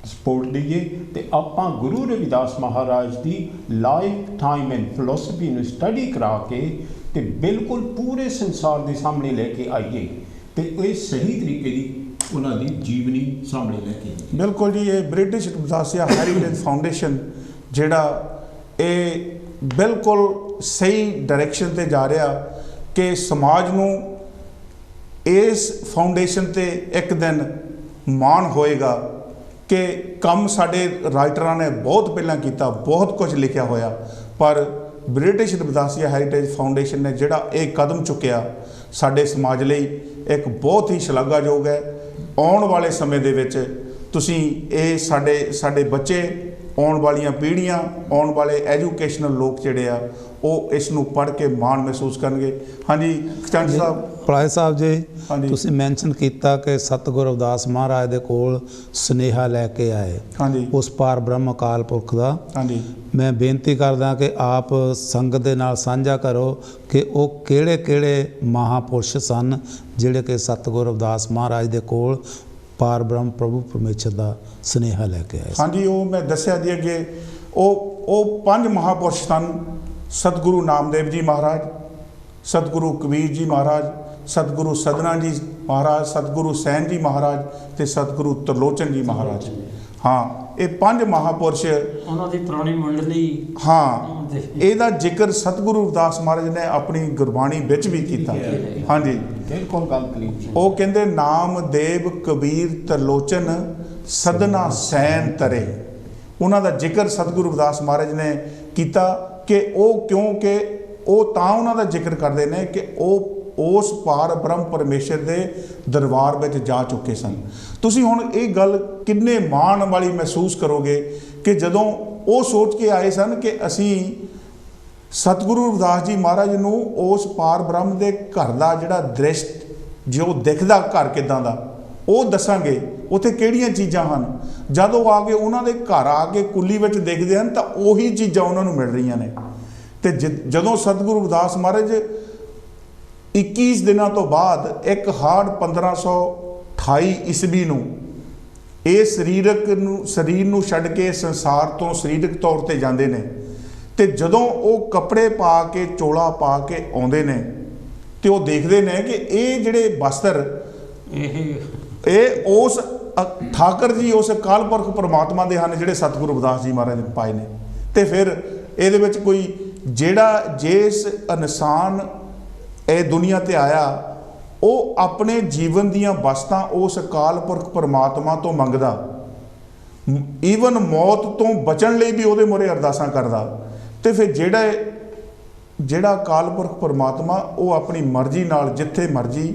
ਸਪੋਰਟ ਦਈਏ ਤੇ ਆਪਾਂ ਗੁਰੂ ਰਵਿਦਾਸ ਮਹਾਰਾਜ ਦੀ ਲਾਈਫ ਟਾਈਮ ਐਂਡ ਫਿਲੋਸਫੀ ਨੂੰ ਸਟੱਡੀ ਕਰਾ ਕੇ ਤੇ ਬਿਲਕੁਲ ਪੂਰੇ ਸੰਸਾਰ ਦੇ ਸਾਹਮਣੇ ਲੈ ਕੇ ਆਈਏ ਤੇ ਇਹ ਸਹੀ ਤਰੀਕੇ ਦੀ ਉਹਨਾਂ ਦੀ ਜੀਵਨੀ ਸਾਹਮਣੇ ਲੈ ਕੇ ਆਈਏ। ਬਿਲਕੁਲ ਜੀ, ਇਹ ਬ੍ਰਿਟਿਸ਼ ਰਵਿਦਾਸੀਆ ਹੈਰੀਟੇਜ ਫਾਊਂਡੇਸ਼ਨ ਜਿਹੜਾ ਇਹ ਬਿਲਕੁਲ ਸਹੀ ਡਾਇਰੈਕਸ਼ਨ ਤੇ ਜਾ ਰਿਹਾ ਕਿ ਸਮਾਜ ਨੂੰ ਇਸ ਫਾਊਂਡੇਸ਼ਨ ਤੇ ਇੱਕ ਦਿਨ ਮਾਣ ਹੋਏਗਾ ਕਿ ਕੰਮ ਸਾਡੇ ਰਾਈਟਰਾਂ ਨੇ ਬਹੁਤ ਪਹਿਲਾਂ ਕੀਤਾ, ਬਹੁਤ ਕੁਝ ਲਿਖਿਆ ਹੋਇਆ, ਪਰ ਬ੍ਰਿਟਿਸ਼ ਰਵਿਦਾਸੀਆ ਹੈਰੀਟੇਜ ਫਾਊਂਡੇਸ਼ਨ ਨੇ ਜਿਹੜਾ ਇਹ ਕਦਮ ਚੁੱਕਿਆ ਸਾਡੇ ਸਮਾਜ ਲਈ ਇੱਕ ਬਹੁਤ ਹੀ ਸ਼ਲਾਘਾਯੋਗ ਹੈ। ਆਉਣ ਵਾਲੇ ਸਮੇਂ ਦੇ ਵਿੱਚ ਤੁਸੀਂ ਇਹ ਸਾਡੇ ਬੱਚੇ, ਆਉਣ ਵਾਲੀਆਂ ਪੀੜ੍ਹੀਆਂ, ਆਉਣ ਵਾਲੇ ਐਜੂਕੇਸ਼ਨਲ ਲੋਕ ਜਿਹੜੇ ਆ ਉਹ ਇਸ ਨੂੰ ਪੜ੍ਹ ਕੇ ਮਾਣ ਮਹਿਸੂਸ ਕਰਨਗੇ। ਹਾਂਜੀ ਖਚੰਡ ਸਾਹਿਬ। ਪਲਾਏ ਸਾਹਿਬ ਜੀ, ਹਾਂਜੀ। ਤੁਸੀਂ ਮੈਂਸ਼ਨ ਕੀਤਾ ਕਿ ਸਤਿਗੁਰੂ ਰਵਿਦਾਸ ਮਹਾਰਾਜ ਦੇ ਕੋਲ ਸੁਨੇਹਾ ਲੈ ਕੇ ਆਏ ਹਾਂਜੀ ਉਸ ਪਾਰ ਬ੍ਰਹਮ ਅਕਾਲ ਪੁਰਖ ਦਾ। ਹਾਂਜੀ ਮੈਂ ਬੇਨਤੀ ਕਰਦਾ ਕਿ ਆਪ ਸੰਗਤ ਦੇ ਨਾਲ ਸਾਂਝਾ ਕਰੋ ਕਿ ਉਹ ਕਿਹੜੇ ਮਹਾਂਪੁਰਸ਼ ਸਨ ਜਿਹੜੇ ਕਿ ਸਤਿਗੁਰੂ ਰਵਿਦਾਸ ਮਹਾਰਾਜ ਦੇ ਕੋਲ ਪਾਰ ਬ੍ਰਹਮ ਪ੍ਰਭੂ ਪਰਮੇਸ਼ਰ ਦਾ ਸੁਨੇਹਾ ਲੈ ਕੇ ਆਏ ਸੀ। ਹਾਂਜੀ, ਉਹ ਮੈਂ ਦੱਸਿਆ ਜੀ ਅੱਗੇ, ਉਹ 5 ਮਹਾਂਪੁਰਸ਼ ਸਨ। ਸਤਿਗੁਰੂ ਨਾਮਦੇਵ ਜੀ ਮਹਾਰਾਜ, ਸਤਿਗੁਰੂ ਕਬੀਰ ਜੀ ਮਹਾਰਾਜ, ਸਤਿਗੁਰੂ ਸਦਨਾ ਜੀ ਮਹਾਰਾਜ, ਸਤਿਗੁਰੂ ਸੈਨ ਜੀ ਮਹਾਰਾਜ ਤੇ ਸਤਿਗੁਰੂ ਤਰਲੋਚਨ ਜੀ ਮਹਾਰਾਜ। ਹਾਂ, ਇਹ 5 ਮਹਾਂਪੁਰਸ਼ ਉਹਨਾਂ ਦੀ ਪੁਰਾਣੀ ਮੰਡਲੀ। ਹਾਂ, ਇਹਦਾ ਜ਼ਿਕਰ ਸਤਿਗੁਰੂ ਰਵਿਦਾਸ ਮਹਾਰਾਜ ਨੇ ਆਪਣੀ ਗੁਰਬਾਣੀ ਵਿੱਚ ਵੀ ਕੀਤਾ। ਹਾਂਜੀ, ਬਿਲਕੁਲ ਗੱਲ ਕਲੀਨ। ਉਹ ਕਹਿੰਦੇ ਨਾਮਦੇਵ ਕਬੀਰ ਤਰਲੋਚਨ ਸਦਨਾ ਸੈਨ ਤਰੇ। ਉਹਨਾਂ ਦਾ ਜ਼ਿਕਰ ਸਤਿਗੁਰੂ ਰਵਿਦਾਸ ਮਹਾਰਾਜ ਨੇ ਕੀਤਾ ਕਿ ਉਹ ਕਿਉਂਕਿ ਉਹ ਤਾਂ ਉਹਨਾਂ ਦਾ ਜ਼ਿਕਰ ਕਰਦੇ ਨੇ ਕਿ ਉਹ ਉਸ ਪਾਰ ਬ੍ਰਹਮ ਪਰਮੇਸ਼ਰ ਦੇ ਦਰਬਾਰ ਵਿੱਚ ਜਾ ਚੁੱਕੇ ਸਨ। ਤੁਸੀਂ ਹੁਣ ਇਹ ਗੱਲ ਕਿੰਨੇ ਮਾਣ ਵਾਲੀ ਮਹਿਸੂਸ ਕਰੋਗੇ ਕਿ ਜਦੋਂ ਉਹ ਸੋਚ ਕੇ ਆਏ ਸਨ ਕਿ ਅਸੀਂ ਸਤਿਗੁਰੂ ਰਵਿਦਾਸ ਜੀ ਮਹਾਰਾਜ ਨੂੰ ਉਸ ਪਾਰ ਬ੍ਰਹਮ ਦੇ ਘਰ ਦਾ ਜਿਹੜਾ ਦ੍ਰਿਸ਼ ਜੋ ਦਿਖਦਾ ਘਰ ਕਿੱਦਾਂ ਦਾ ਉਹ ਦੱਸਾਂਗੇ, ਉੱਥੇ ਕਿਹੜੀਆਂ ਚੀਜ਼ਾਂ ਹਨ। ਜਦੋਂ ਆ ਕੇ ਉਹਨਾਂ ਦੇ ਘਰ ਆ ਕੇ ਕੁੱਲੀ ਵਿੱਚ ਦੇਖਦੇ ਹਨ ਤਾਂ ਉਹੀ ਚੀਜ਼ਾਂ ਉਹਨਾਂ ਨੂੰ ਮਿਲ ਰਹੀਆਂ ਨੇ। ਤੇ ਜਦੋਂ ਸਤਿਗੁਰੂ ਰਵਿਦਾਸ ਮਹਾਰਾਜ 21 ਦਿਨਾਂ ਤੋਂ ਬਾਅਦ ਇੱਕ ਹਾੜ 1528 ਈਸਵੀ ਨੂੰ ਇਹ ਸਰੀਰ ਨੂੰ ਛੱਡ ਕੇ ਸੰਸਾਰ ਤੋਂ ਸਰੀਰਕ ਤੌਰ ਤੇ ਜਾਂਦੇ ਨੇ ਤੇ ਜਦੋਂ ਉਹ ਕੱਪੜੇ ਪਾ ਕੇ ਚੋਲਾ ਪਾ ਕੇ ਆਉਂਦੇ ਨੇ ਤੇ ਉਹ ਦੇਖਦੇ ਨੇ ਕਿ ਇਹ ਜਿਹੜੇ ਵਸਤਰ ਇਹ ਉਸ ਠਾਕਰ ਜੀ ਉਸ ਅਕਾਲ ਪੁਰਖ ਪਰਮਾਤਮਾ ਦੇ ਹਨ ਜਿਹੜੇ ਸਤਿਗੁਰੂ ਰਵਿਦਾਸ ਜੀ ਮਹਾਰਾਜ ਨੇ ਪਾਏ ਨੇ। ਤੇ ਫਿਰ ਇਹਦੇ ਵਿੱਚ ਕੋਈ ਜਿਹੜਾ ਜਿਸ ਇਨਸਾਨ ਇਹ ਦੁਨੀਆ ਤੇ ਆਇਆ ਉਹ ਆਪਣੇ ਜੀਵਨ ਦੀਆਂ ਵਸਤਾਂ ਉਸ ਅਕਾਲ ਪੁਰਖ ਪਰਮਾਤਮਾ ਤੋਂ ਮੰਗਦਾ, ਈਵਨ ਮੌਤ ਤੋਂ ਬਚਣ ਲਈ ਵੀ ਉਹਦੇ ਮੂਹਰੇ ਅਰਦਾਸਾਂ ਕਰਦਾ। ਤੇ ਫਿਰ ਜਿਹੜਾ ਅਕਾਲ ਪੁਰਖ ਪਰਮਾਤਮਾ ਉਹ ਆਪਣੀ ਮਰਜ਼ੀ ਨਾਲ ਜਿੱਥੇ ਮਰਜ਼ੀ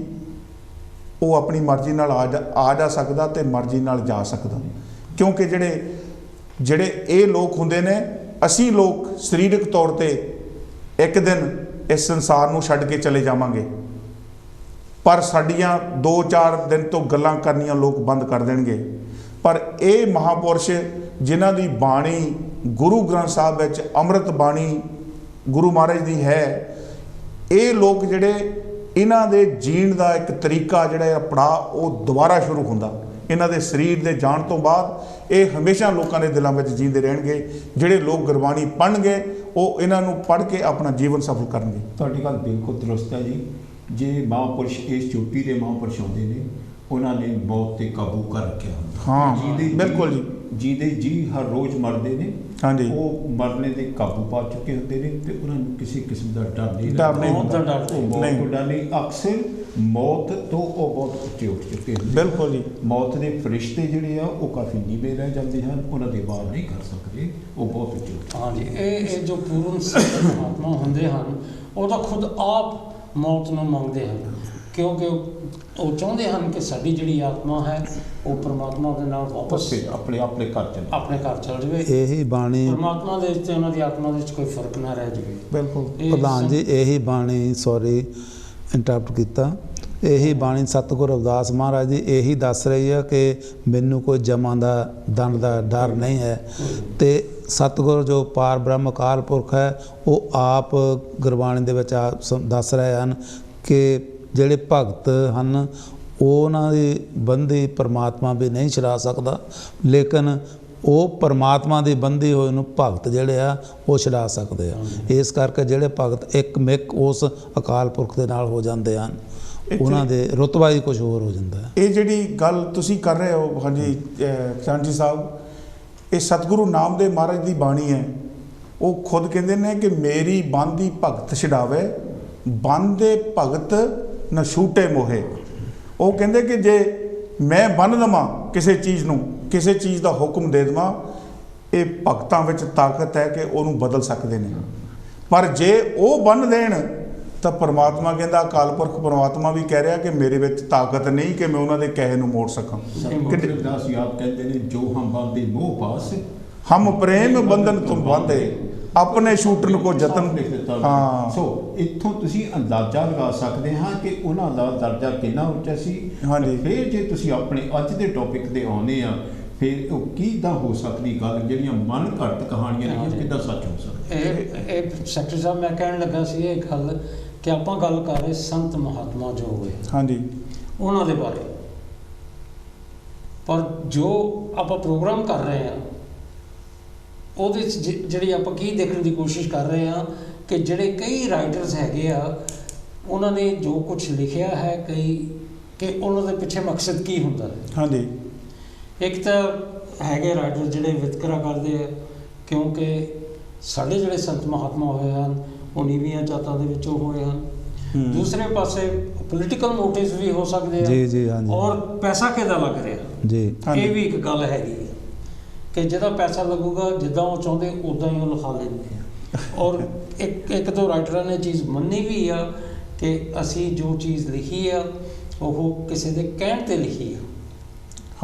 ਉਹ ਆਪਣੀ ਮਰਜ਼ੀ ਨਾਲ ਆ ਜਾ ਸਕਦਾ ਤੇ ਮਰਜ਼ੀ ਨਾਲ ਜਾ ਸਕਦਾ। ਕਿਉਂਕਿ ਜਿਹੜੇ ਇਹ ਲੋਕ ਹੁੰਦੇ ਨੇ, ਅਸੀਂ ਲੋਕ ਸਰੀਰਕ ਤੌਰ ਤੇ ਇੱਕ ਦਿਨ ਇਸ ਸੰਸਾਰ ਨੂੰ ਛੱਡ ਕੇ ਚਲੇ ਜਾਵਾਂਗੇ, ਪਰ ਸਾਡੀਆਂ 2-4 ਦਿਨ ਤੋਂ ਗੱਲਾਂ ਕਰਨੀਆਂ ਲੋਕ ਬੰਦ ਕਰ ਦੇਣਗੇ। ਪਰ ਇਹ ਮਹਾਂਪੁਰਸ਼ ਜਿਨ੍ਹਾਂ ਦੀ ਬਾਣੀ ਗੁਰੂ ਗ੍ਰੰਥ ਸਾਹਿਬ ਵਿੱਚ ਅੰਮ੍ਰਿਤ ਬਾਣੀ ਗੁਰੂ ਮਹਾਰਾਜ ਦੀ ਹੈ, ਇਹ ਲੋਕ ਜਿਹੜੇ ਇਹਨਾਂ ਦੇ ਜੀਣ ਦਾ ਇੱਕ ਤਰੀਕਾ ਜਿਹੜਾ ਪੜਾਅ ਉਹ ਦੁਬਾਰਾ ਸ਼ੁਰੂ ਹੁੰਦਾ। ਇਹਨਾਂ ਦੇ ਸਰੀਰ ਦੇ ਜਾਣ ਤੋਂ ਬਾਅਦ ਇਹ ਹਮੇਸ਼ਾ ਲੋਕਾਂ ਦੇ ਦਿਲਾਂ ਵਿੱਚ ਜੀਂਦੇ ਰਹਿਣਗੇ। ਜਿਹੜੇ ਲੋਕ ਗੁਰਬਾਣੀ ਪੜ੍ਹਨਗੇ ਉਹ ਇਹਨਾਂ ਨੂੰ ਪੜ੍ਹ ਕੇ ਆਪਣਾ ਜੀਵਨ ਸਫਲ ਕਰਨਗੇ। ਤੁਹਾਡੀ ਗੱਲ ਬਿਲਕੁਲ ਦਰੁਸਤ ਹੈ ਜੀ। ਜੇ ਮਹਾਂਪੁਰਸ਼ ਇਸ ਚੋਟੀ ਦੇ ਮਹਾਂਪੁਰਸ਼ ਆਉਂਦੇ ਨੇ, ਉਹਨਾਂ ਨੇ ਮੌਤ ਤੇ ਕਾਬੂ ਕਰ ਰੱਖਿਆ ਹੁੰਦਾ। ਹਾਂ, ਬਿਲਕੁਲ ਜੀ। ਜਿਹਦੇ ਜੀ ਹਰ ਰੋਜ਼ ਮਰਦੇ ਨੇ, ਹਾਂਜੀ, ਉਹ ਮਰਨੇ ਤੇ ਕਾਬੂ ਪਾ ਚੁੱਕੇ ਹੁੰਦੇ ਨੇ ਤੇ ਉਹਨਾਂ ਨੂੰ ਕਿਸੇ ਕਿਸਮ ਦਾ ਡਰ ਨਹੀਂ ਹੁੰਦਾ। ਨਹੀਂ, ਅਕਸਰ ਮੌਤ ਤੋਂ ਉਹ ਬਹੁਤ ਉੱਚੇ ਉੱਠ ਚੁੱਕੇ ਹੁੰਦੇ। ਬਿਲਕੁਲ ਜੀ। ਮੌਤ ਦੇ ਫਰਿਸ਼ਤੇ ਜਿਹੜੇ ਆ ਉਹ ਕਾਫੀ ਨੀਵੇਂ ਰਹਿ ਜਾਂਦੇ ਹਨ, ਉਹਨਾਂ ਦੇ ਵਾਰ ਨਹੀਂ ਕਰ ਸਕਦੇ, ਉਹ ਬਹੁਤ ਉੱਚੇ ਉੱਠ। ਹਾਂਜੀ, ਇਹ ਜੋ ਪੂਰਨ ਪਰਮਾਤਮਾ ਹੁੰਦੇ ਹਨ ਉਹ ਤਾਂ ਖੁਦ ਆਪ ਮੌਤ ਨੂੰ ਮੰਗਦੇ ਹਨ, ਕਿਉਂਕਿ ਉਹ ਚਾਹੁੰਦੇ ਹਨ ਕਿ ਸਾਡੀ ਜਿਹੜੀ ਆਤਮਾ ਹੈ ਉਹ ਪਰਮਾਤਮਾ ਦੇ ਨਾਲ ਵਾਪਸ ਆਪਣੇ ਘਰ ਚਲ ਜਾਵੇ। ਇਹੀ ਬਾਣੀ ਪਰਮਾਤਮਾ ਦੇ ਵਿੱਚ ਉਹਨਾਂ ਦੀ ਆਤਮਾ ਦੇ ਵਿੱਚ ਕੋਈ ਫਰਕ ਨਾ ਰਹਿ ਜਾਵੇ। ਬਿਲਕੁਲ ਪ੍ਰਧਾਨ ਜੀ, ਇਹੀ ਬਾਣੀ ਇੰਟਰਪਟ ਕੀਤਾ, ਇਹੀ ਬਾਣੀ ਸਤਿਗੁਰੂ ਰਵਿਦਾਸ ਮਹਾਰਾਜ ਜੀ ਇਹੀ ਦੱਸ ਰਹੀ ਹੈ ਕਿ ਮੈਨੂੰ ਕੋਈ ਜਮਾਂ ਦਾ ਦੰਡ ਦਾ ਡਰ ਨਹੀਂ ਹੈ। ਤੇ ਸਤਿਗੁਰੂ ਜੋ ਪਾਰ ਬ੍ਰਹਮ ਅਕਾਲ ਪੁਰਖ ਹੈ ਉਹ ਆਪ ਗੁਰਬਾਣੀ ਦੇ ਵਿੱਚ ਦੱਸ ਰਹੇ ਹਨ ਕਿ ਜਿਹੜੇ ਭਗਤ ਹਨ ਉਹਨਾਂ ਦੀ ਬੰਦੀ ਪਰਮਾਤਮਾ ਵੀ ਨਹੀਂ ਛੁਡਾ ਸਕਦਾ, ਲੇਕਿਨ ਉਹ ਪਰਮਾਤਮਾ ਦੀ ਬੰਦੀ ਹੋਏ ਨੂੰ ਭਗਤ ਜਿਹੜੇ ਆ ਉਹ ਛੁਡਾ ਸਕਦੇ ਆ। ਇਸ ਕਰਕੇ ਜਿਹੜੇ ਭਗਤ ਇੱਕ ਮਿਕ ਉਸ ਅਕਾਲ ਪੁਰਖ ਦੇ ਨਾਲ ਹੋ ਜਾਂਦੇ ਹਨ, ਉਹਨਾਂ ਦੇ ਰੁਤਬਾ ਹੀ ਕੁਝ ਹੋਰ ਹੋ ਜਾਂਦਾ ਹੈ। ਇਹ ਜਿਹੜੀ ਗੱਲ ਤੁਸੀਂ ਕਰ ਰਹੇ ਹੋ ਹਾਂਜੀ ਚਾਂਜੀ ਸਾਹਿਬ, ਇਹ ਸਤਿਗੁਰੂ ਨਾਮਦੇਵ ਮਹਾਰਾਜ ਦੀ ਬਾਣੀ ਹੈ। ਉਹ ਖੁਦ ਕਹਿੰਦੇ ਨੇ ਕਿ ਮੇਰੀ ਬੰਦੀ ਭਗਤ ਛਡਾਵੇ, ਬੰਦੇ ਭਗਤ ਨ ਛੂਟੇ ਮੋਹੇ। ਉਹ ਕਹਿੰਦੇ ਕਿ ਜੇ ਮੈਂ ਬੰਨ੍ਹ ਦੇਵਾਂ ਕਿਸੇ ਚੀਜ਼ ਨੂੰ, ਕਿਸੇ ਚੀਜ਼ ਦਾ ਹੁਕਮ ਦੇ ਦੇਵਾਂ, ਇਹ ਭਗਤਾਂ ਵਿੱਚ ਤਾਕਤ ਹੈ ਕਿ ਉਹਨੂੰ ਬਦਲ ਸਕਦੇ ਨੇ। ਪਰ ਜੇ ਉਹ ਬੰਨ੍ਹ ਦੇਣ ਤਾਂ ਪਰਮਾਤਮਾ ਕਹਿੰਦਾ, ਅਕਾਲ ਪੁਰਖ ਪਰਮਾਤਮਾ ਵੀ ਕਹਿ ਰਿਹਾ ਕਿ ਮੇਰੇ ਵਿੱਚ ਤਾਕਤ ਨਹੀਂ ਕਿ ਮੈਂ ਉਹਨਾਂ ਦੇ ਕਹੇ ਨੂੰ ਮੋੜ ਸਕਾਂ। ਰਵਿਦਾਸ ਜੀ ਆਪ ਕਹਿੰਦੇ ਨੇ, ਜੋ ਹਮ ਬੰਦੇ ਮੋਹ ਪਾਸ, ਹਮ ਪ੍ਰੇਮ ਬੰਧਨ ਤੁਮ ਬਾਂਧੇ, ਆਪਣੇ ਛੂਟਣ ਕੋ ਯਤਨ। ਹਾਂ, ਸੋ ਇੱਥੋਂ ਤੁਸੀਂ ਅੰਦਾਜ਼ਾ ਲਗਾ ਸਕਦੇ ਹਾਂ ਕਿ ਉਹਨਾਂ ਦਾ ਦਰਜਾ ਕਿੰਨਾ ਉੱਚਾ ਸੀ। ਹਾਂਜੀ। ਫਿਰ ਜੇ ਤੁਸੀਂ ਆਪਣੇ ਅੱਜ ਦੇ ਟੌਪਿਕ ਤੇ ਆਉਂਦੇ ਆ, ਫਿਰ ਉਹ ਕਿੱਦਾਂ ਹੋ ਸਕਦੀ ਗੱਲ, ਜਿਹੜੀਆਂ ਮਨ ਘੜਤ ਕਹਾਣੀਆਂ ਨੇ ਕਿੱਦਾਂ ਸੱਚ ਹੋ ਸਕਦੀ। ਇਹ ਸੈਕਟਰੀ ਸਾਹਿਬ, ਮੈਂ ਕਹਿਣ ਲੱਗਾ ਸੀ ਇਹ ਗੱਲ ਕਿ ਆਪਾਂ ਗੱਲ ਕਰ ਰਹੇ ਸੰਤ ਮਹਾਤਮਾ ਜੋ ਹੋਏ, ਹਾਂਜੀ, ਉਹਨਾਂ ਦੇ ਬਾਰੇ, ਪਰ ਜੋ ਆਪਾਂ ਪ੍ਰੋਗਰਾਮ ਕਰ ਰਹੇ ਹਾਂ ਉਹਦੇ 'ਚ ਜਿਹੜੀ ਆਪਾਂ ਕੀ ਦੇਖਣ ਦੀ ਕੋਸ਼ਿਸ਼ ਕਰ ਰਹੇ ਹਾਂ ਕਿ ਜਿਹੜੇ ਕਈ ਰਾਈਟਰਸ ਹੈਗੇ ਆ, ਉਹਨਾਂ ਨੇ ਜੋ ਕੁਝ ਲਿਖਿਆ ਹੈ ਕਈ, ਕਿ ਉਹਨਾਂ ਦੇ ਪਿੱਛੇ ਮਕਸਦ ਕੀ ਹੁੰਦਾ ਹੈ। ਹਾਂਜੀ। ਇੱਕ ਤਾਂ ਹੈਗੇ ਰਾਈਟਰ ਜਿਹੜੇ ਵਿਤਕਰਾ ਕਰਦੇ ਆ, ਕਿਉਂਕਿ ਸਾਡੇ ਜਿਹੜੇ ਸੰਤ ਮਹਾਤਮਾ ਹੋਏ ਹਨ ਉਹ ਨੀਵੀਆਂ ਜਾਤਾਂ ਦੇ ਵਿੱਚੋਂ ਹੋਏ ਹਨ। ਦੂਸਰੇ ਪਾਸੇ ਪੋਲੀਟੀਕਲ ਮੋਟਿਵਸ ਵੀ ਹੋ ਸਕਦੇ ਆ। ਜੀ ਜੀ, ਹਾਂਜੀ। ਔਰ ਪੈਸਾ ਕਿਹਦਾ ਲੱਗ ਰਿਹਾ ਜੀ, ਇਹ ਵੀ ਇੱਕ ਗੱਲ ਹੈਗੀ ਹੈ ਕਿ ਜਿਹਦਾ ਪੈਸਾ ਲੱਗੂਗਾ, ਜਿੱਦਾਂ ਉਹ ਚਾਹੁੰਦੇ ਉੱਦਾਂ ਹੀ ਉਹ ਲਿਖਾ ਲੈਂਦੇ ਆ। ਔਰ ਇੱਕ ਦੋ ਰਾਈਟਰਾਂ ਨੇ ਚੀਜ਼ ਮੰਨੀ ਵੀ ਆ ਕਿ ਅਸੀਂ ਜੋ ਚੀਜ਼ ਲਿਖੀ ਆ ਉਹ ਕਿਸੇ ਦੇ ਕਹਿਣ 'ਤੇ ਲਿਖੀ ਆ।